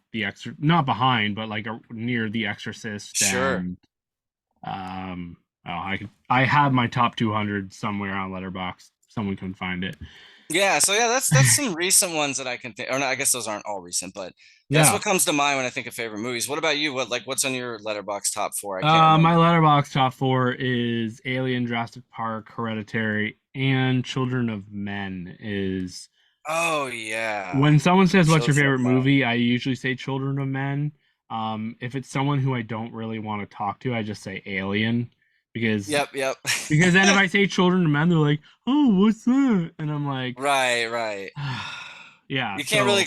not behind, but like near The Exorcist. Sure. And, I have my top 200 somewhere on Letterboxd. Someone can find it. Yeah, so that's some recent ones that I can think. Or no, I guess those aren't all recent, but that's what comes to mind when I think of favorite movies. What about you? What's on your Letterboxd top 4? My Letterboxd top 4 is Alien, Jurassic Park, Hereditary, and Children of Men. Is oh yeah. When someone says what's your favorite movie, I usually say Children of Men. If it's someone who I don't really want to talk to, I just say Alien. Because because then if I say Children of Men, they're like, oh, what's that? And I'm like, right. Yeah, you can't really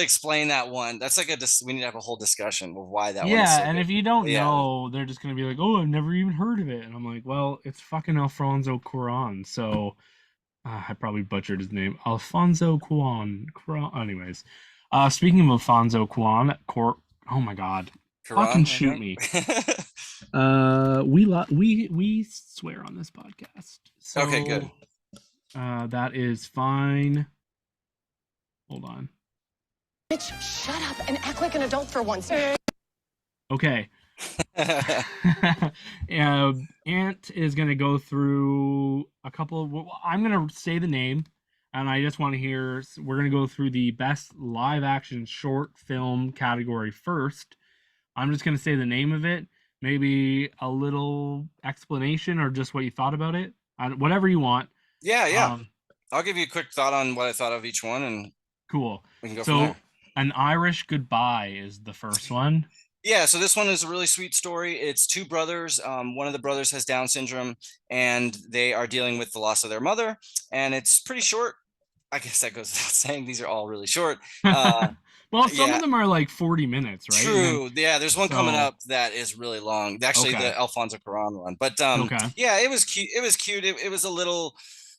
explain that one. That's like we need to have a whole discussion of why that one is so and good. If you don't know, they're just gonna be like, oh, I've never even heard of it. And I'm like, well, it's fucking Alfonso Cuarón. So I probably butchered his name. Alfonso Cuarón. Anyways, speaking of Alfonso Cuarón, oh my god, fucking shoot me. We swear on this podcast. So, okay, good. That is fine. Hold on. Bitch, shut up and act like an adult for once. Okay. Ant is going to go through a couple of... I'm going to say the name, and I just want to hear... We're going to go through the best live-action short film category first. I'm just going to say the name of it, maybe a little explanation or just what you thought about it. Whatever you want. Yeah. I'll give you a quick thought on what I thought of each one, and cool. We can go from there. An Irish Goodbye is the first one. Yeah, so this one is a really sweet story. It's two brothers. One of the brothers has Down syndrome, and they are dealing with the loss of their mother. And it's pretty short. I guess that goes without saying. These are all really short. Well, some of them are like 40 minutes, right? True. Yeah, there's one coming up that is really long. Actually, the Alfonso Cuarón one. But yeah, it was cute. It was cute. It was a little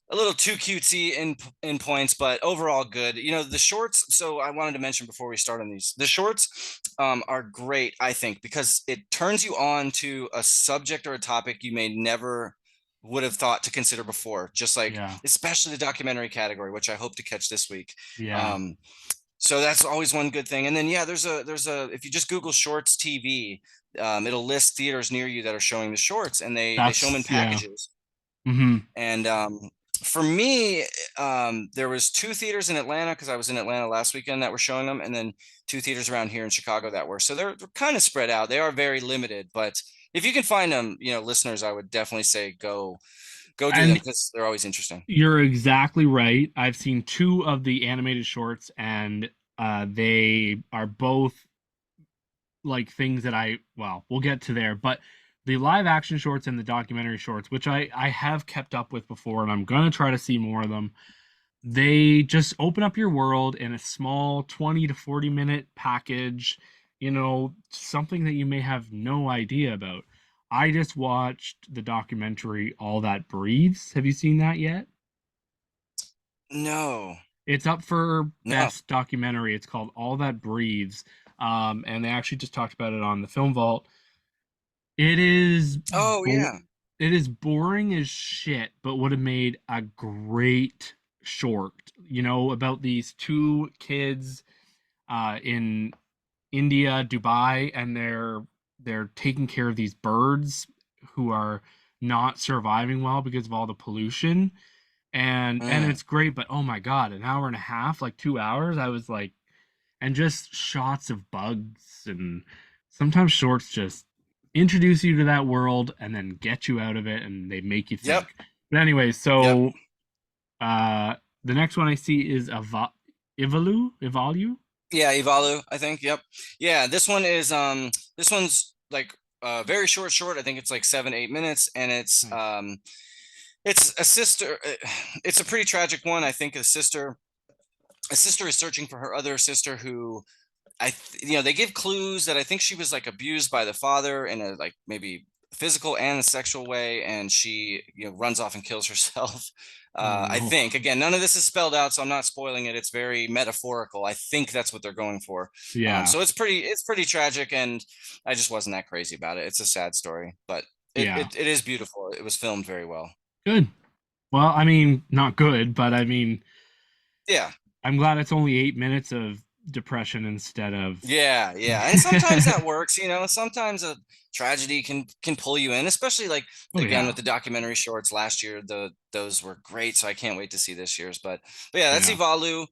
too cutesy in points, but overall good. You know, the shorts. So I wanted to mention before we start on these, the shorts are great, I think, because it turns you on to a subject or a topic you may never would have thought to consider before. Just like, especially the documentary category, which I hope to catch this week. Yeah. So that's always one good thing. And then, yeah, there's a, if you just Google Shorts TV, it'll list theaters near you that are showing the shorts, and they show them in packages. Yeah. Mm-hmm. And for me, there was 2 theaters in Atlanta, because I was in Atlanta last weekend, that were showing them, and then 2 theaters around here in Chicago that were. So they're kind of spread out. They are very limited, but if you can find them, you know, listeners, I would definitely say go do them, because they're always interesting. You're exactly right. I've seen 2 of the animated shorts, and they are both like things that we'll get to there, but the live action shorts and the documentary shorts, which I have kept up with before, and I'm going to try to see more of them, they just open up your world in a small 20 to 40 minute package, you know, something that you may have no idea about. I just watched the documentary All That Breathes. Have you seen that yet? No. It's up for best documentary. It's called All That Breathes. And they actually just talked about it on the Film Vault. It is it is boring as shit, but would have made a great short, you know, about these 2 kids in India, Dubai, and they're taking care of these birds who are not surviving well because of all the pollution. And it's great, but oh my god, an hour and a half, like 2 hours, I was like, and just shots of bugs, and sometimes shorts just introduce you to that world and then get you out of it, and they make you think. But anyway, so the next one I see is Ivalu. Yeah, Ivalu, I think. Yep. Yeah, this one is this one's like very short. I think it's like 7-8 minutes, and it's a sister. It's a pretty tragic one. I think a sister is searching for her other sister, who they give clues that I think she was like abused by the father in a like maybe physical and a sexual way, and she runs off and kills herself. I think, again, none of this is spelled out, so I'm not spoiling it. It's very metaphorical. I think that's what they're going for. Yeah. So it's pretty tragic, and I just wasn't that crazy about it. It's a sad story, but it is beautiful. It was filmed very well. Good. Well, I mean, not good, but I mean, yeah. I'm glad it's only 8 minutes of depression instead of and sometimes that works. Sometimes a tragedy can pull you in, especially like with the documentary shorts last year. Those were great, so I can't wait to see this year's. But yeah, that's Ivalu.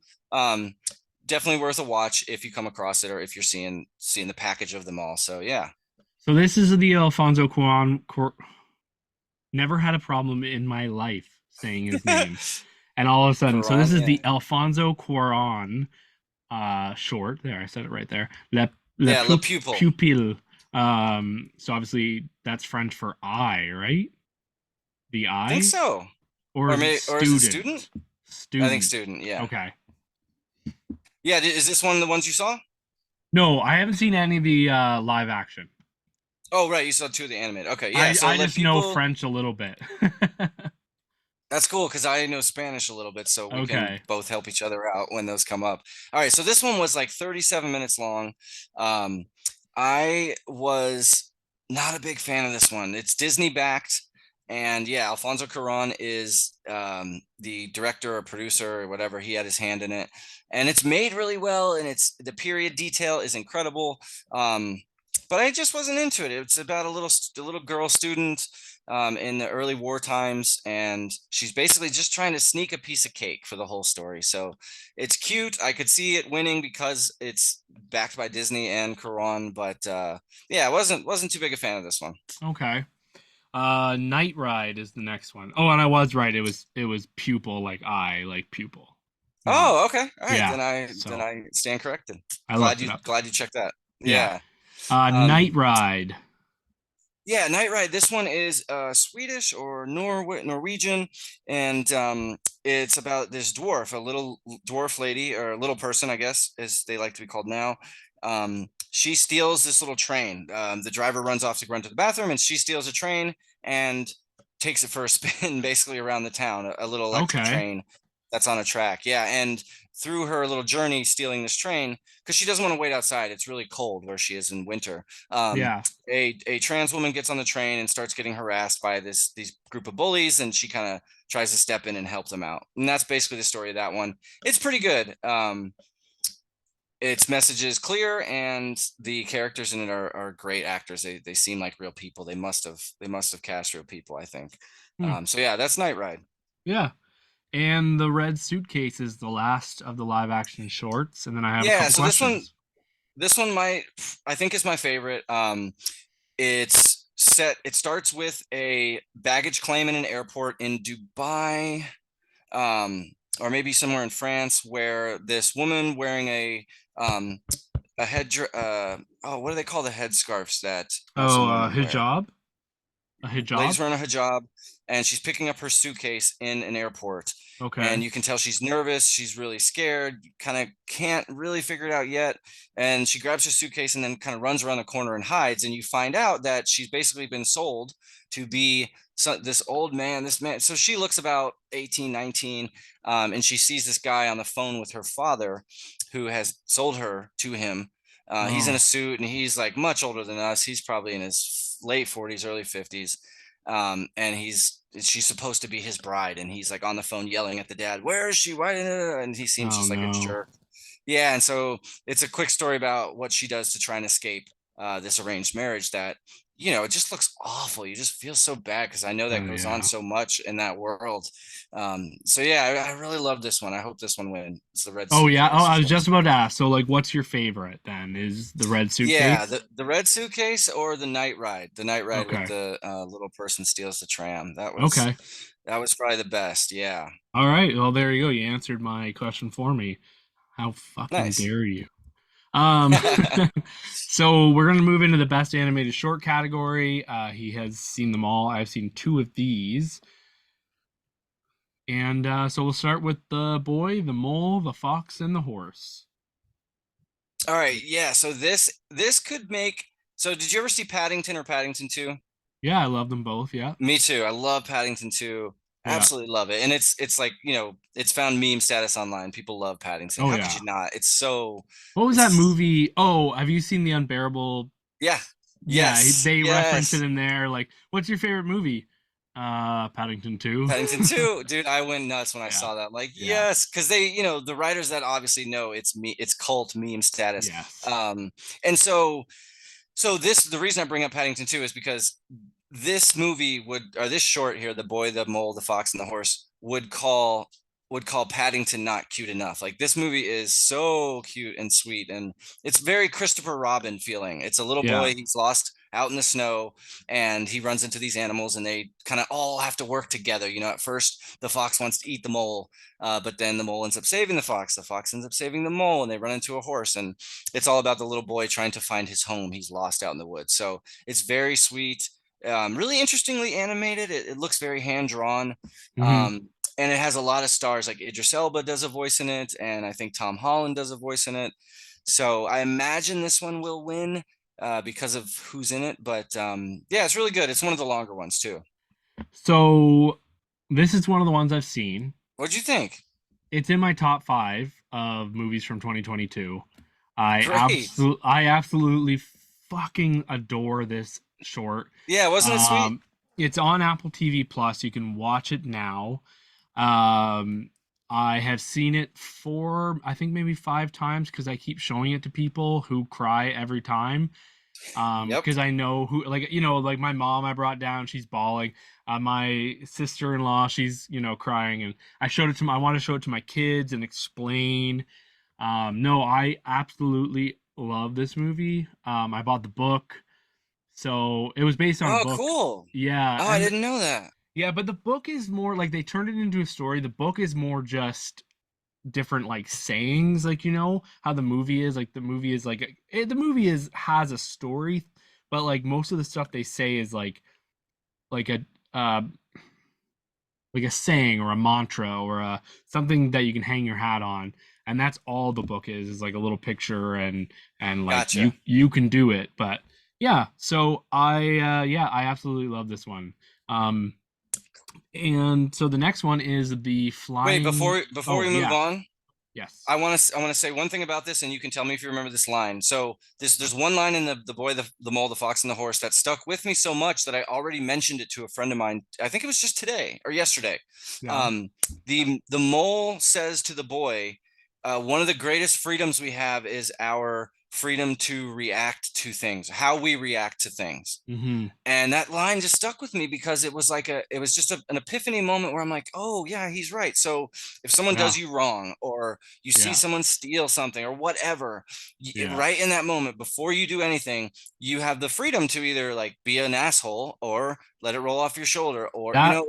Definitely worth a watch if you come across it, or if you're seeing the package of them all. So yeah. So this is the Alfonso Cuarón. Never had a problem in my life saying his name, and all of a sudden, so this is the Alfonso Cuarón short. There, I said it right there. Le Pupil. So obviously that's French for eye, right? The eye. I think so. Or is it student? I think student. Yeah. Okay. Yeah. Is this one of the ones you saw? No, I haven't seen any of the live action. Oh, right. You saw 2 of the animated. Okay. Yeah. I just know French a little bit. That's cool, because I know Spanish a little bit, so we can both help each other out when those come up. All right, so this one was like 37 minutes long. I was not a big fan of this one. It's Disney backed. And yeah, Alfonso Cuarón is the director or producer or whatever. He had his hand in it, and it's made really well, and the period detail is incredible. But I just wasn't into it. It's about a little girl student in the early war times, and she's basically just trying to sneak a piece of cake for the whole story. So it's cute. I could see it winning because it's backed by Disney and Cuarón, but yeah, I wasn't too big a fan of this one. Okay. Night Ride is the next one. Oh, and I was right. It was pupil, like pupil. Oh, okay. All right. Yeah, Then I stand corrected. Glad you checked that. Yeah. Night Ride. Yeah, Night Ride. This one is Swedish or Norwegian, and it's about this dwarf, a little dwarf lady, or a little person, I guess, as they like to be called now. She steals this little train. The driver runs off to run to the bathroom, and she steals a train and takes it for a spin, basically around the town. A little electric train that's on a track. Yeah, and through her little journey stealing this train, because she doesn't want to wait outside. It's really cold where she is in winter. A trans woman gets on the train and starts getting harassed by these group of bullies, and she kind of tries to step in and help them out. And that's basically the story of that one. It's pretty good. Its message is clear, and the characters in it are great actors. They seem like real people. They must have cast real people, I think. So yeah, that's Night Ride. Yeah. And The Red Suitcase is the last of the live action shorts, and then I have a couple questions. This one I think is my favorite. It starts with a baggage claim in an airport in Dubai, or maybe somewhere in France, where this woman wearing a head what do they call the headscarves that hijab? A hijab? Ladies wearing a hijab, and she's picking up her suitcase in an airport. Okay. And you can tell she's nervous. She's really scared. You kind of can't really figure it out yet. And she grabs her suitcase and then kind of runs around the corner and hides. And you find out that she's basically been sold to be this old man, this man. So she looks about 18, 19, and she sees this guy on the phone with her father who has sold her to him. He's in a suit, and he's like much older than us. He's probably in his late 40s, early 50s. And she's supposed to be his bride, and he's like on the phone yelling at the dad, "Where is she? Why?" And he seems just like a jerk. Yeah, and so it's a quick story about what she does to try and escape this arranged marriage that, it just looks awful. You just feel so bad, because I know that goes on so much in that world. So yeah, I really love this one. I hope this one wins. It's The Red Suitcase. Oh yeah. Oh, I was just about to ask. So like, what's your favorite then? Is The Red Suitcase? Yeah, the Red Suitcase or the Night Ride. The Night Ride with the little person steals the tram. That was probably the best. Yeah. All right. Well, there you go. You answered my question for me. How fucking dare you? So we're going to move into the best animated short category. He has seen them all. I've seen 2 of these. And so we'll start with The Boy, the Mole, the Fox, and the Horse. All right. Yeah. So this could make. So did you ever see Paddington or Paddington 2? Yeah, I love them both. Yeah. Me too. I love Paddington 2. Absolutely love it. And it's like, it's found meme status online. People love Paddington. How could you not? It's so. What was that movie? Oh, have you seen The Unbearable? Yeah. Yes. Yeah, they reference it in there. Like, what's your favorite movie? Paddington 2. Paddington 2. Dude, I went nuts when I saw that. Like, yes, because they, the writers that obviously know it's cult meme status. Yes. And so the reason I bring up Paddington 2 is because this movie this short here, The Boy, the Mole, the Fox, and the Horse, would call Paddington not cute enough. Like, this movie is so cute and sweet, and it's very Christopher Robin feeling. It's a little boy, he's lost out in the snow, and he runs into these animals, and they kind of all have to work together. At first the fox wants to eat the mole, but then the mole ends up saving the fox ends up saving the mole, and they run into a horse, and it's all about the little boy trying to find his home. He's lost out in the woods. So it's very sweet, really interestingly animated. It looks very hand drawn. And it has a lot of stars. Like Idris Elba does a voice in it, and I think Tom Holland does a voice in it. So I imagine this one will win because of who's in it. But yeah, it's really good. It's one of the longer ones too. So this is one of the ones I've seen. What'd you think? It's in my top 5 of movies from 2022. I absolutely fucking adore this short. Yeah, wasn't it sweet? It's on Apple TV Plus. You can watch it now. Um, I have seen it I think maybe 5 times because I keep showing it to people who cry every time. Yep. Because I know who, like, like my mom I brought down, she's bawling. My sister-in-law, she's, crying, and I want to show it to my kids and explain. No, I absolutely love this movie. I bought the book. So it was based on a Oh, book. cool. Yeah. Oh, I didn't know that. Yeah, but the book is more like they turned it into a story. The book is more just different like sayings, like how the movie is. Like the movie is has a story, but like most of the stuff they say is like a uh like a saying or a mantra or something that you can hang your hat on, and that's all the book is like a little picture and like Gotcha. you can do it. But yeah, so I absolutely love this one. And so the next one is the flying. Wait, before we move on, yes, I want to say one thing about this, and you can tell me if you remember this line. So there's one line in the boy, the mole, the fox, and the horse that stuck with me so much that I already mentioned it to a friend of mine. I think it was just today or yesterday. yeah. The mole says to the boy, one of the greatest freedoms we have is our freedom to react to things, how we react to things. Mm-hmm. And that line just stuck with me because it was just an epiphany moment where I'm like, oh yeah, he's right. So if someone does you wrong, or you see someone steal something or whatever, right in that moment, before you do anything, you have the freedom to either like be an asshole or let it roll off your shoulder, or I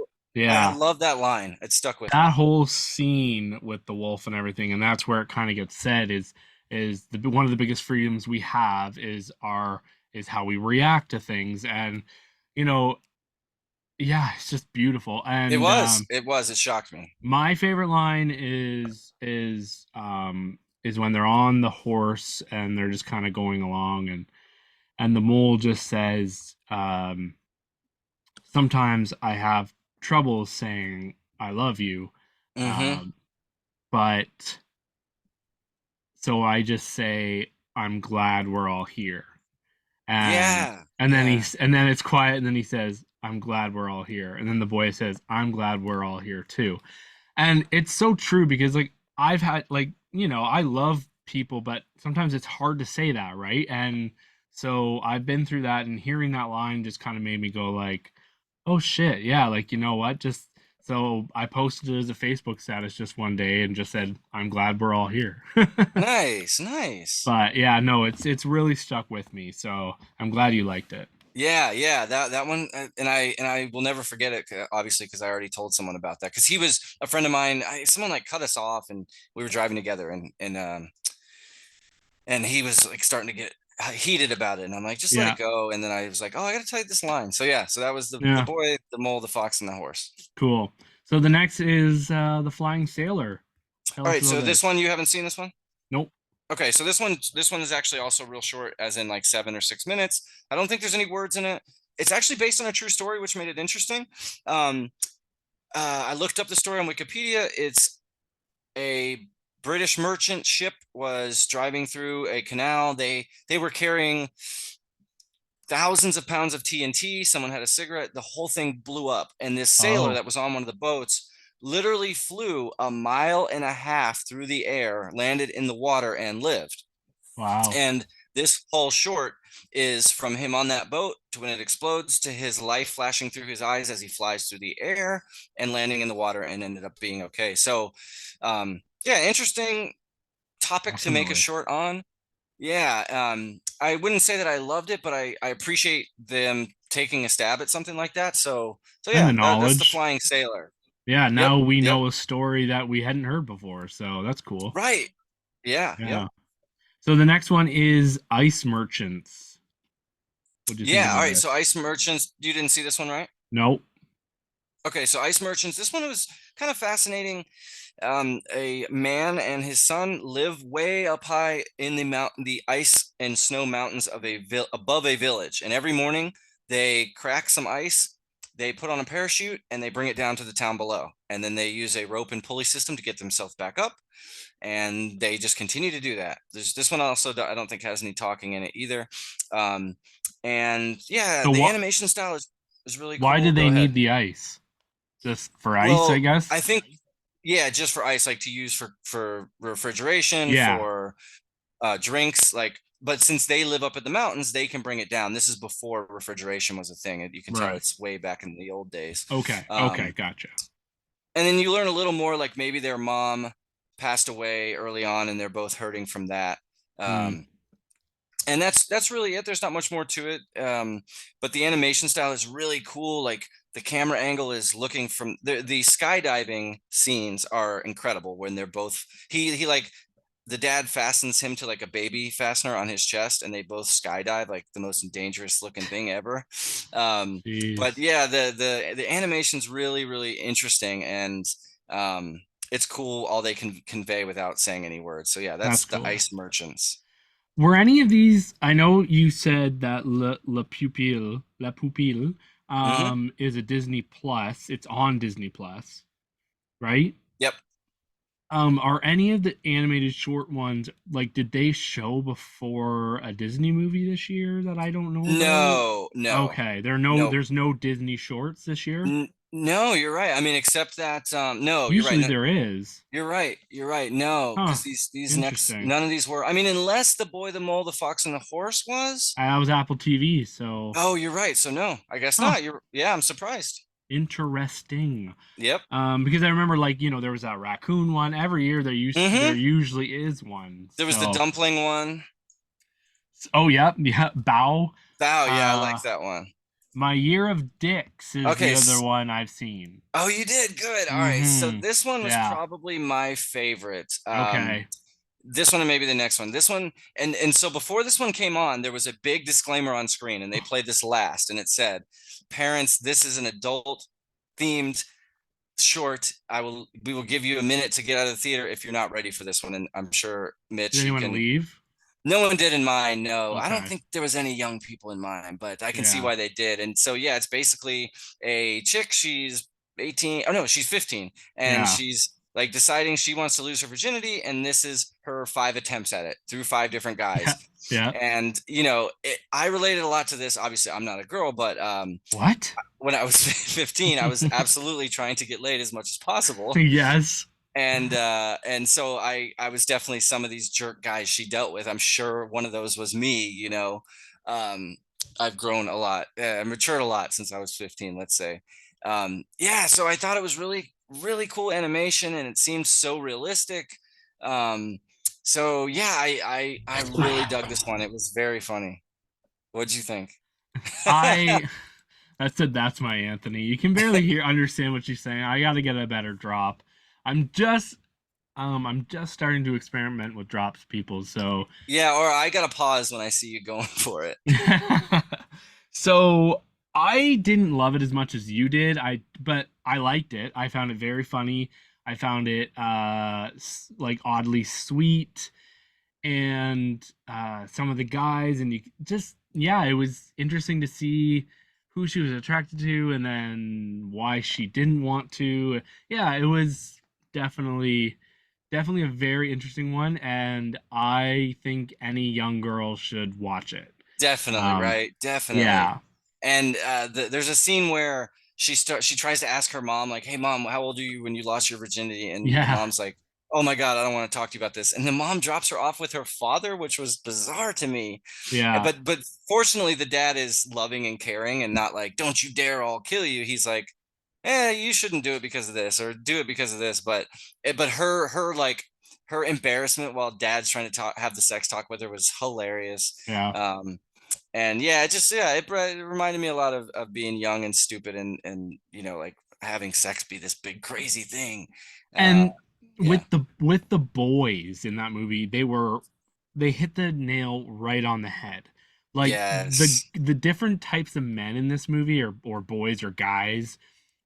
love that line. It stuck with me. That whole scene with the wolf and everything, and that's where it kind of gets said is one of the biggest freedoms we have is how we react to things. And it's just beautiful. And it shocked me. My favorite line is when they're on the horse and they're just kind of going along, and the mole just says, sometimes I have trouble saying I love you, but so I just say I'm glad we're all here. And then it's quiet, and then he says, I'm glad we're all here. And then the boy says, I'm glad we're all here too. And it's so true because like I've had I love people, but sometimes it's hard to say that, right? And so I've been through that, and hearing that line just kind of made me go like, oh shit, yeah, like you know what? Just so I posted it as a Facebook status just one day and just said, I'm glad we're all here. Nice. But yeah, no, it's really stuck with me. So I'm glad you liked it. Yeah, that one, and I will never forget it, obviously, because I already told someone about that, because he was a friend of mine. Someone like cut us off, and we were driving together, and he was like starting to get heated about it, and I'm like, just let it go. And then I was like, oh, I gotta tell you this line. So yeah, so that was the boy, the mole, the fox, and the horse. Cool. So the next is the flying sailor. All right, so this one, you haven't seen this one? Nope. Okay, so this one is actually also real short, as in like 7 or 6 minutes. I don't think there's any words in it. It's actually based on a true story, which made it interesting. I looked up the story on Wikipedia. It's a British merchant ship was driving through a canal. They were carrying thousands of pounds of TNT. Someone had a cigarette. The whole thing blew up, and this sailor that was on one of the boats literally flew 1.5 miles through the air, landed in the water, and lived. Wow. And this whole short is from him on that boat to when it explodes, to his life flashing through his eyes as he flies through the air and landing in the water and ended up being okay. So interesting topic to make a short on. I wouldn't say that I loved it, but I appreciate them taking a stab at something like that. So yeah, that's the flying sailor. Yeah, now we know a story that we hadn't heard before, so that's cool. Right. Yeah. So the next one is Ice Merchants. All right. So Ice Merchants, you didn't see this one, right? Nope. Okay, so Ice Merchants, this one was kind of fascinating. A man and his son live way up high in the ice and snow mountains of above a village, and every morning they crack some ice. They put on a parachute and they bring it down to the town below. And then they use a rope and pulley system to get themselves back up. And they just continue to do that. This one also, I don't think has any talking in it either. The animation style is is really Why cool. did they Go need ahead. the ice? Just for ice, Well, I guess. I think, yeah, just for ice, like to use for refrigeration, Yeah. for drinks, like. But since they live up at the mountains, they can bring it down. This is before refrigeration was a thing. You can tell Right. it's way back in the old days. Okay, gotcha. And then you learn a little more, like maybe their mom passed away early on, and they're both hurting from that. And that's really it. There's not much more to it. But the animation style is really cool. Like the camera angle is looking from the skydiving scenes are incredible when they're both he like the dad fastens him to like a baby fastener on his chest, and they both skydive, like the most dangerous looking thing ever. But yeah, the animation's really, really interesting, and it's cool all they can convey without saying any words. So yeah, that's cool. The Ice Merchants. Were any of these? I know you said that La Pupille is a Disney Plus. It's on Disney Plus, right? Yep. Are any of the animated short ones, like, did they show before a Disney movie this year that I don't know about? No. Okay, there's no Disney shorts this year? No, you're right. I mean, except that no, Usually you're right. there is. You're right. No, because these next, none of these were. I mean, unless The Boy, the Mole, the Fox, and the Horse was. That was Apple TV, so. Oh, you're right. So no, I guess not. Yeah, I'm surprised. Interesting. Yep. Because I remember, like, there was that raccoon one every year. There usually is one. There was the dumpling one. Oh yeah, Bow. Yeah, I like that one. My Year of Dicks is the other one I've seen. Oh, you did good. All right, so this one was probably my favorite. Okay. This one and maybe the next one. This one, and so before this one came on, there was a big disclaimer on screen, and they played this last, and it said, "Parents, this is an adult-themed short. We will give you a minute to get out of the theater if you're not ready for this one." And I'm sure Mitch, did anyone leave? No one did in mine. No, okay. I don't think there was any young people in mine, but I can see why they did. And so yeah, it's basically a chick. She's 18. Oh no, she's 15, and she's like deciding she wants to lose her virginity, and this is her 5 attempts at it through 5 different guys. Yeah. And I related a lot to this. Obviously, I'm not a girl, but what? When I was 15, I was absolutely trying to get laid as much as possible. Yes. And so I was definitely some of these jerk guys she dealt with. I'm sure one of those was me. I've grown a lot, matured a lot since I was 15, let's say. So I thought it was really, really cool animation, and it seemed so realistic. So yeah, I really dug this one. It was very funny. What'd you think? That's my Anthony. You can barely understand what she's saying. I got to get a better drop. I'm just starting to experiment with drops, people. So yeah, or I gotta pause when I see you going for it. So I didn't love it as much as you did. But I liked it. I found it very funny. I found it like oddly sweet, and some of the guys, and it was interesting to see who she was attracted to, and then why she didn't want to. Yeah, it was definitely a very interesting one, and I think any young girl should watch it. Definitely, right? Definitely. Yeah. And there's a scene where she tries to ask her mom, like, "Hey mom, how old are you when you lost your virginity?" And mom's like, "Oh my God, I don't want to talk to you about this." And the mom drops her off with her father, which was bizarre to me. Yeah. But fortunately the dad is loving and caring, and not like, "Don't you dare, I'll kill you." He's like, you shouldn't do it because of this, or do it because of this. But her embarrassment while dad's trying to have the sex talk with her was hilarious. Yeah. And yeah, it reminded me a lot of being young and stupid, and like having sex be this big crazy thing. And with the boys in that movie, they hit the nail right on the head. Like the different types of men in this movie, or boys or guys,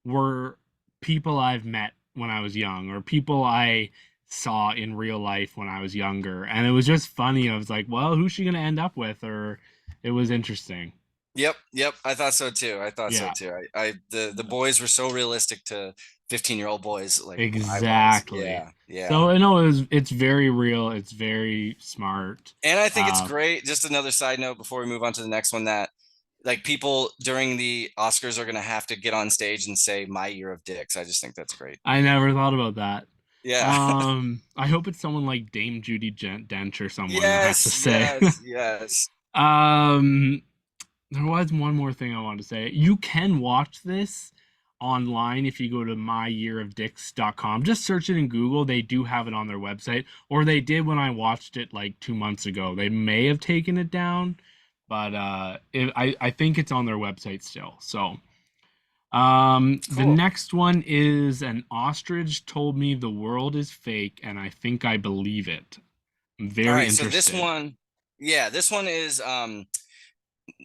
were people I've met when I was young, or people I saw in real life when I was younger. And it was just funny. I was like, well, who's she going to end up with? Or it was interesting. Yep. I thought so too. The boys were so realistic to 15-year-old boys. Like, exactly. Yeah. So I know it's very real. It's very smart. And I think it's great. Just another side note before we move on to the next one, that like people during the Oscars are going to have to get on stage and say "My Year of Dicks." I just think that's great. I never thought about that. Yeah. I hope it's someone like Dame Judi Dench or someone that has to Yes, say. yes. There was one more thing I wanted to say. You can watch this online if you go to myyearofdicks.com. Just search it in Google. They do have it on their website, or they did when I watched it like 2 months ago. They may have taken it down, but I think it's on their website still. So Cool. The next one is an ostrich told me the world is fake, and I think I believe it. I'm very interested. So this one is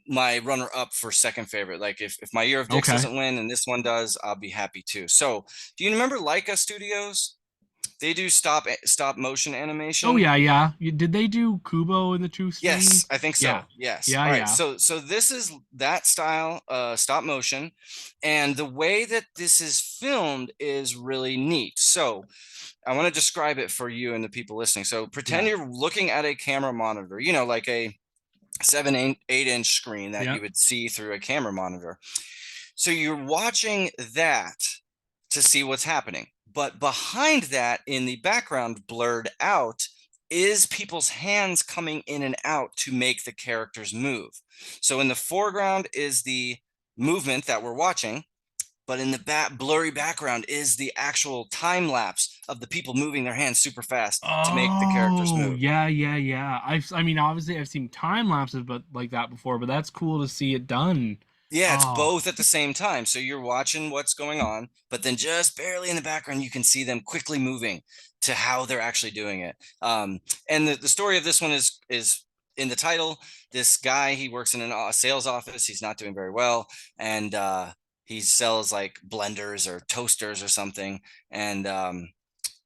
my runner up for second favorite. Like if My Year of Dicks doesn't win and this one does, I'll be happy too. So do you remember Leica Studios? They do stop motion animation. Oh yeah. Did they do Kubo in the Two Strings? Yes, I think so. Yeah. Yes. Yeah, All right. yeah. So this is that style, stop motion, and the way that this is filmed is really neat. So I want to describe it for you and the people listening. So pretend you're looking at a camera monitor, you know, like a 7-8-inch screen that you would see through a camera monitor. So you're watching that to see what's happening. But behind that, in the background, blurred out, is people's hands coming in and out to make the characters move. So in the foreground is the movement that we're watching, but in the blurry background is the actual time lapse of the people moving their hands super fast to make the characters move. Yeah. I mean, obviously I've seen time lapses but like that before, but that's cool to see it done. Yeah, it's both at the same time. So you're watching what's going on, but then just barely in the background, you can see them quickly moving to how they're actually doing it. And the story of this one is in the title. This guy, he works in a sales office. He's not doing very well. And he sells like blenders or toasters or something. And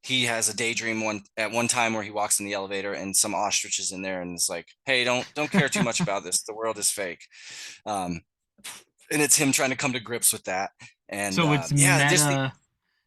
he has a daydream at one time where he walks in the elevator and some ostrich is in there and is like, hey, don't care too much about this. The world is fake. And it's him trying to come to grips with that. And so it's meta.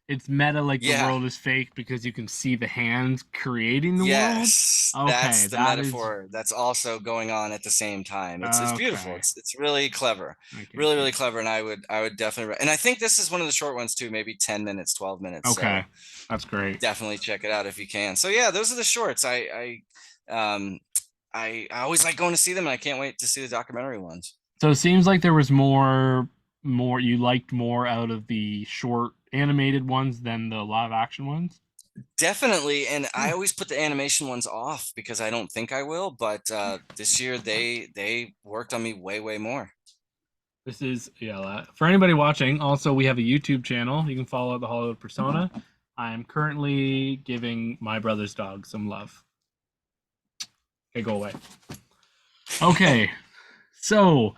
It's meta, like the world is fake because you can see the hands creating the world. Yes, that's the metaphor that's also going on at the same time. It's beautiful. It's really clever, really clever. And I would definitely. And I think this is one of the short ones too, maybe 10 minutes, 12 minutes. Okay, so that's great. Definitely check it out if you can. So yeah, those are the shorts. I always like going to see them, and I can't wait to see the documentary ones. So it seems like there was more you liked more out of the short animated ones than the live action ones. Definitely, and I always put the animation ones off because I don't think I will, but this year they worked on me way more. This is for anybody watching. Also, we have a YouTube channel. You can follow the Hollywood Persona. I am currently giving my brother's dog some love. Okay, go away. Okay. So,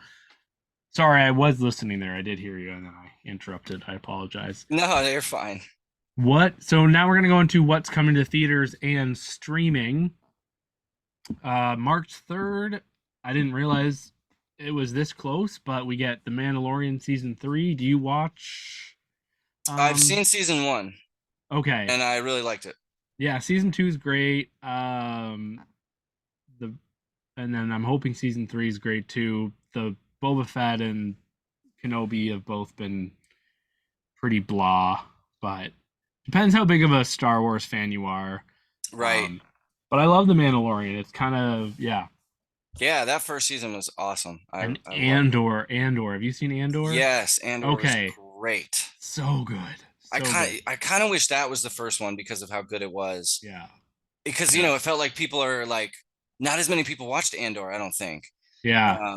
sorry, I was listening there. I did hear you, and then I interrupted. I apologize. No, you're fine. So now we're going to go into what's coming to theaters and streaming. March 3rd, I didn't realize it was this close, but we get The Mandalorian Season 3. Do you watch? I've seen Season 1. Okay. And I really liked it. Yeah, Season 2 is great. And then I'm hoping Season 3 is great too. The Boba Fett and Kenobi have both been pretty blah, but depends how big of a Star Wars fan you are. Right. But I love The Mandalorian. It's kind of, Yeah, that first season was awesome. Andor. Have you seen Andor? Yes, Andor was great. So good. I kind of wish that was the first one because of how good it was. Yeah. Because, it felt like people are like, not as many people watched Andor, I don't think. Yeah.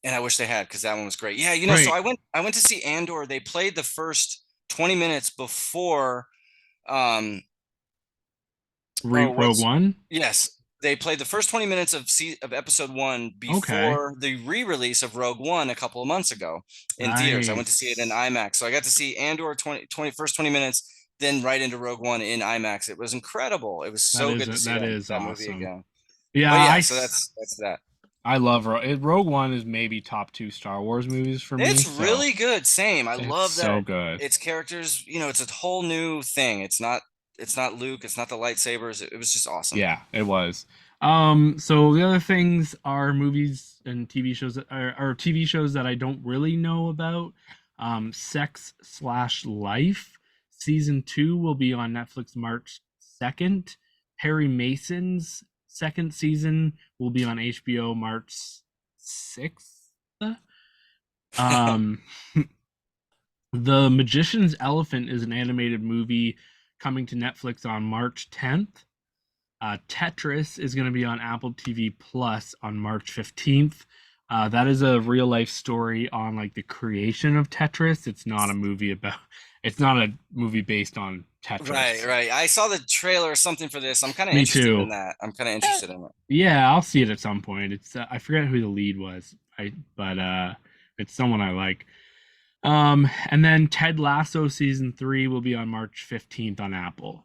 And I wish they had, because that one was great. Yeah, so I went to see Andor. They played the first 20 minutes before Rogue One? Yes. They played the first 20 minutes of episode 1 before the re-release of Rogue One a couple of months ago in theaters. I went to see it in IMAX. So I got to see Andor first 20 minutes, then right into Rogue One in IMAX. It was incredible. It was so good to see that movie again. Yeah, so that's that. I love Rogue One is maybe top 2 Star Wars movies for me. It's really good. Same. I love that. So good. It's characters, it's a whole new thing. It's not Luke, it's not the lightsabers. It was just awesome. Yeah, it was. So the other things are movies and TV shows that are TV shows that I don't really know about. Sex/Life season 2 will be on Netflix March 2nd. Perry Mason's second season will be on HBO March 6th. Um, The Magician's Elephant is an animated movie coming to Netflix on March 10th. Tetris is going to be on Apple TV Plus on March 15th. That is a real life story on like the creation of Tetris. It's not a movie based on Tetris. Right. I saw the trailer or something for this. I'm kind of Me interested too. in that. I'm kind of interested in it. Yeah, I'll see it at some point. It's I forget who the lead was. But it's someone I like. And then Ted Lasso season 3 will be on March 15th on Apple.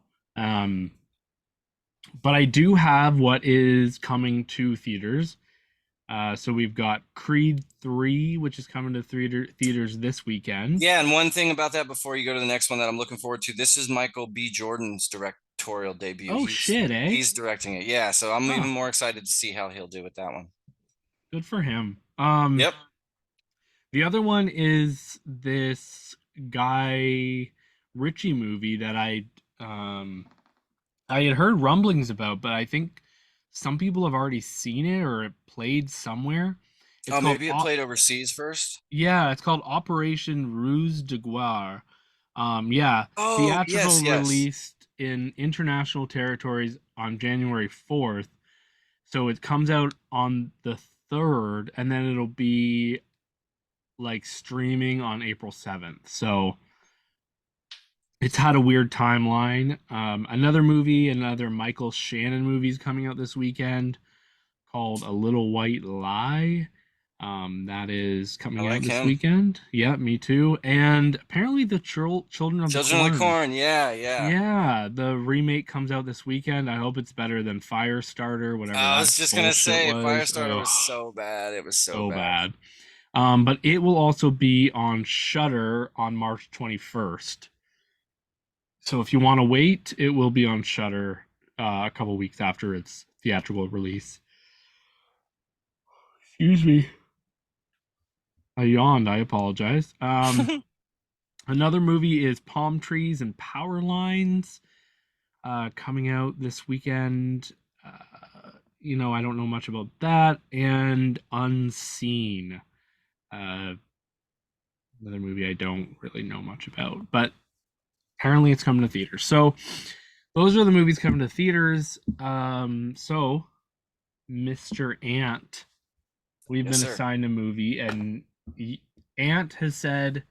But I do have what is coming to theaters. So we've got Creed 3, which is coming to theaters this weekend. Yeah, and one thing about that before you go to the next one that I'm looking forward to, this is Michael B. Jordan's directorial debut. Oh, shit, eh? He's directing it. Yeah, so I'm even more excited to see how he'll do with that one. Good for him. Yep. The other one is this Guy Ritchie movie that I had heard rumblings about, but I think some people have already seen it or it played somewhere. Maybe it played overseas first? Yeah, it's called Operation Ruse de Guerre. Theatrical released in international territories on January 4th. So it comes out on the 3rd, and then it'll be like streaming on April 7th. So it's had a weird timeline. Another Michael Shannon movie is coming out this weekend called A Little White Lie. That is coming out this weekend. Yeah, me too. And apparently the Children of the Corn. Yeah, the remake comes out this weekend. I hope it's better than Firestarter, whatever. I was just gonna say Firestarter was so bad. It was so bad. But it will also be on Shudder on March 21st. So if you want to wait, it will be on Shudder a couple weeks after its theatrical release. Excuse me. I yawned. I apologize. Another movie is Palm Trees and Power Lines, coming out this weekend. I don't know much about that. And Unseen, another movie I don't really know much about, but apparently it's coming to theaters. So those are the movies coming to theaters. So Mr. Ant, we've been assigned a movie, and Ant has said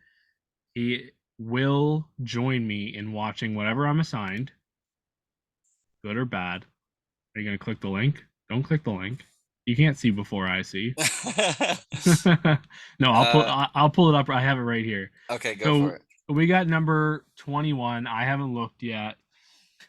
he will join me in watching whatever I'm assigned, good or bad. Are you going to click the link? Don't click the link. You can't see before I see. No, I'll pull it up. I have it right here. Okay, go for it. We got number 21. I haven't looked yet.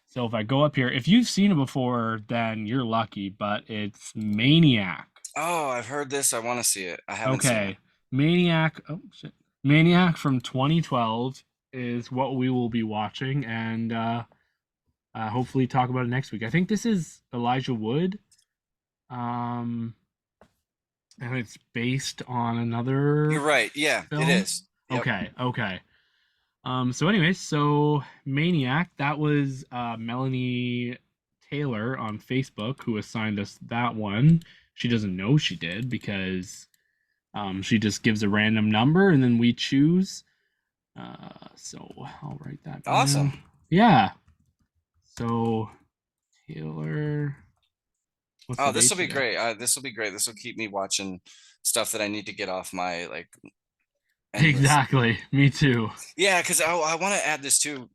So if I go up here, if you've seen it before, then you're lucky, but it's Maniac. Oh, I've heard this. I want to see it. I haven't seen it. Maniac. Oh, shit. Maniac from 2012 is what we will be watching, and hopefully talk about it next week. I think this is Elijah Wood. And it's based on another. You're right. Yeah, film? It is. Yep. Okay. So anyways, Maniac, that was Melanie Taylor on Facebook who assigned us that one. She doesn't know she did because she just gives a random number and then we choose. So I'll write that down. Awesome. Yeah. So Taylor. This will be great. This will be great. This will keep me watching stuff that I need to get off my Exactly. Me too. Yeah, because I want to add this too.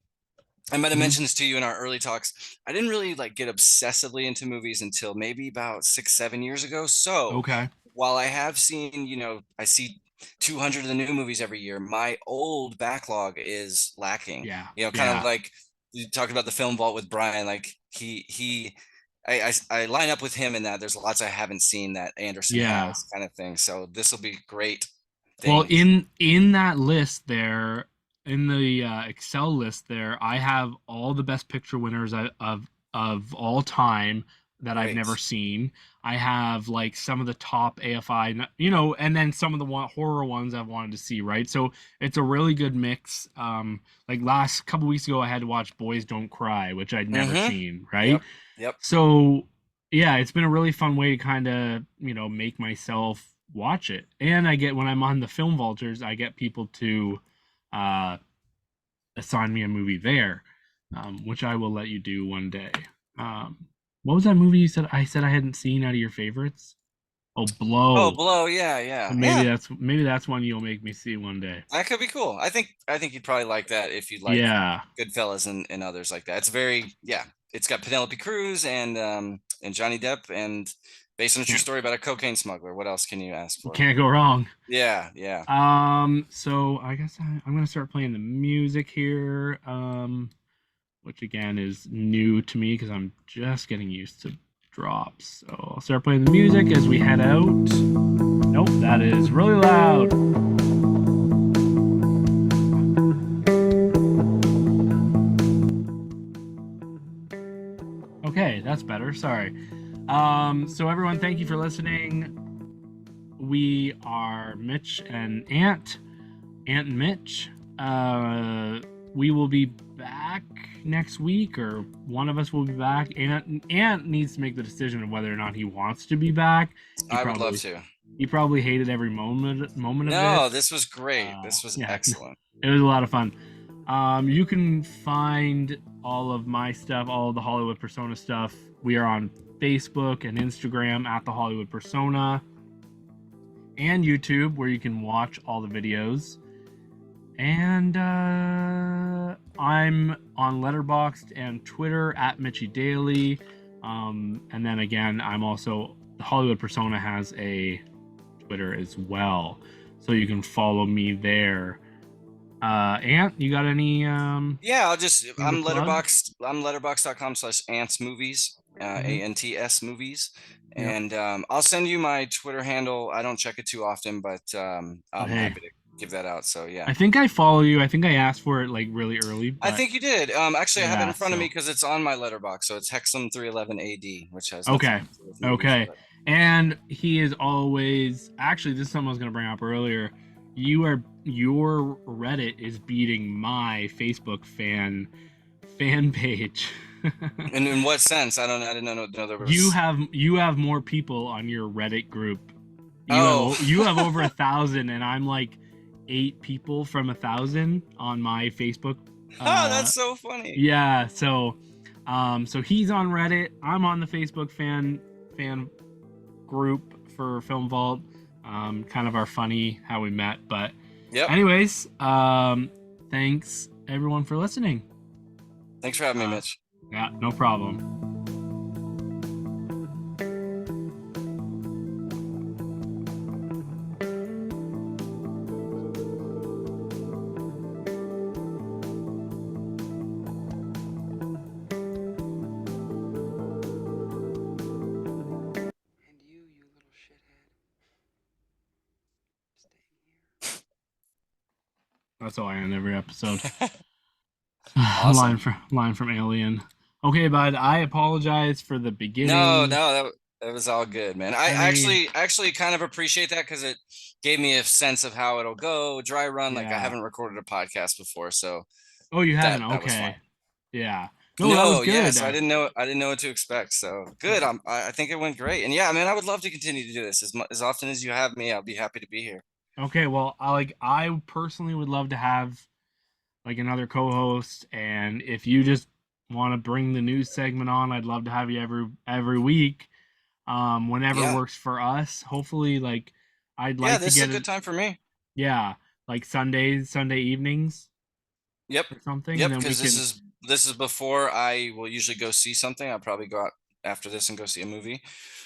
I might have mentioned this to you in our early talks. I didn't really get obsessively into movies until maybe about 6-7 years ago. So while I have seen, I see 200 of the new movies every year, my old backlog is lacking. Yeah. Kind of like you talked about the film vault with Brian. I line up with him in that. There's lots I haven't seen that Anderson has, kind of thing. So this will be great. Well, in that list there, in the Excel list there, I have all the Best Picture winners of all time that I've never seen. I have like some of the top AFI, and then some of the horror ones I've wanted to see, right? So it's a really good mix. Like last couple weeks ago, I had to watch Boys Don't Cry, which I'd never seen, right? Yep. So yeah, it's been a really fun way to kind of, make myself watch it. And when I'm on the Film Vultures, I get people to assign me a movie there, which I will let you do one day. What was that movie you said I hadn't seen out of your favorites? Oh, Blow. Oh, Blow. Yeah. So maybe that's one you'll make me see one day. That could be cool. I think you'd probably like that if you like Goodfellas and others like that. It's very It's got Penelope Cruz and Johnny Depp, and based on a true story about a cocaine smuggler. What else can you ask for? Can't go wrong. Yeah. So I guess I'm gonna start playing the music here. Which again is new to me because I'm just getting used to drops. So I'll start playing the music as we head out. Nope, that is really loud. Okay, that's better. Sorry. So everyone, thank you for listening. We are Mitch and Ant and Mitch. We will be back next week, or one of us will be back. Ant needs to make the decision of whether or not he wants to be back. I would love to. He probably hated every moment of this. No, this was great. This was excellent. It was a lot of fun. You can find all of my stuff, all of the Hollywood Persona stuff. We are on Facebook and Instagram at the Hollywood Persona, and YouTube, where you can watch all the videos. And I'm on Letterboxd and Twitter at Mitchy Daily. And then again, I'm also, the Hollywood Persona has a Twitter as well, so you can follow me there. Ant, you got any? I'm Letterboxd. I'm letterboxd.com/antsmovies, ANTS movies. And I'll send you my Twitter handle. I don't check it too often, but I'm happy to give that out. So yeah, I think I follow you. I think I asked for it like really early. I think you did. Actually, I have it in front of me because it's on my Letterboxd. So it's Hexam311AD, which has okay. And he is always, actually, this is something I was going to bring up earlier. Your Reddit is beating my Facebook fan page. And in what sense? I didn't know there was. You have more people on your Reddit group. You have over 1,000, and I'm like 8 people from 1,000 on my Facebook. That's so funny. Yeah, so he's on Reddit. I'm on the Facebook fan group for Film Vault. Kind of our funny how we met, but anyways, thanks everyone for listening. Thanks for having me, Mitch. Yeah, no problem. That's all I end every episode. Awesome. line from Alien. Okay, bud. I apologize for the beginning. No, that was all good, man. I actually kind of appreciate that because it gave me a sense of how it'll go. Dry run, like I haven't recorded a podcast before, so. Oh, you haven't? Okay. Yeah. No, that was good. Yeah, so I didn't know what to expect. So good. I think it went great, and I mean, I would love to continue to do this as often as you have me. I'll be happy to be here. Okay, well, I personally would love to have like another co-host, and if you just want to bring the news segment on, I'd love to have you every week, whenever works for us. Hopefully, like I'd like to get. Yeah, this is a good time for me. Yeah, like Sunday evenings. Yep. Or something. Yep, because this is before I will usually go see something. I'll probably go out after this and go see a movie.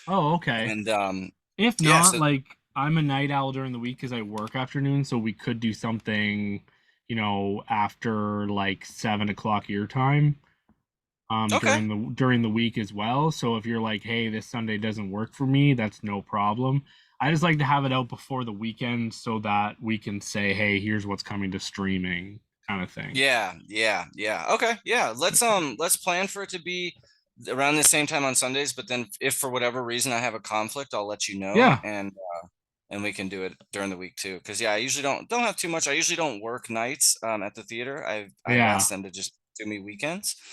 Oh, okay. And if not, like. I'm a night owl during the week because I work afternoons, so we could do something, after like 7 o'clock your time. During the week as well. So if you're like, hey, this Sunday doesn't work for me, that's no problem. I just like to have it out before the weekend so that we can say, hey, here's what's coming to streaming, kind of thing. Yeah. Okay. Yeah. Let's plan for it to be around the same time on Sundays. But then if for whatever reason I have a conflict, I'll let you know. Yeah. And we can do it during the week too. Cause I usually don't have too much. I usually don't work nights at the theater. I've asked them to just do me weekends.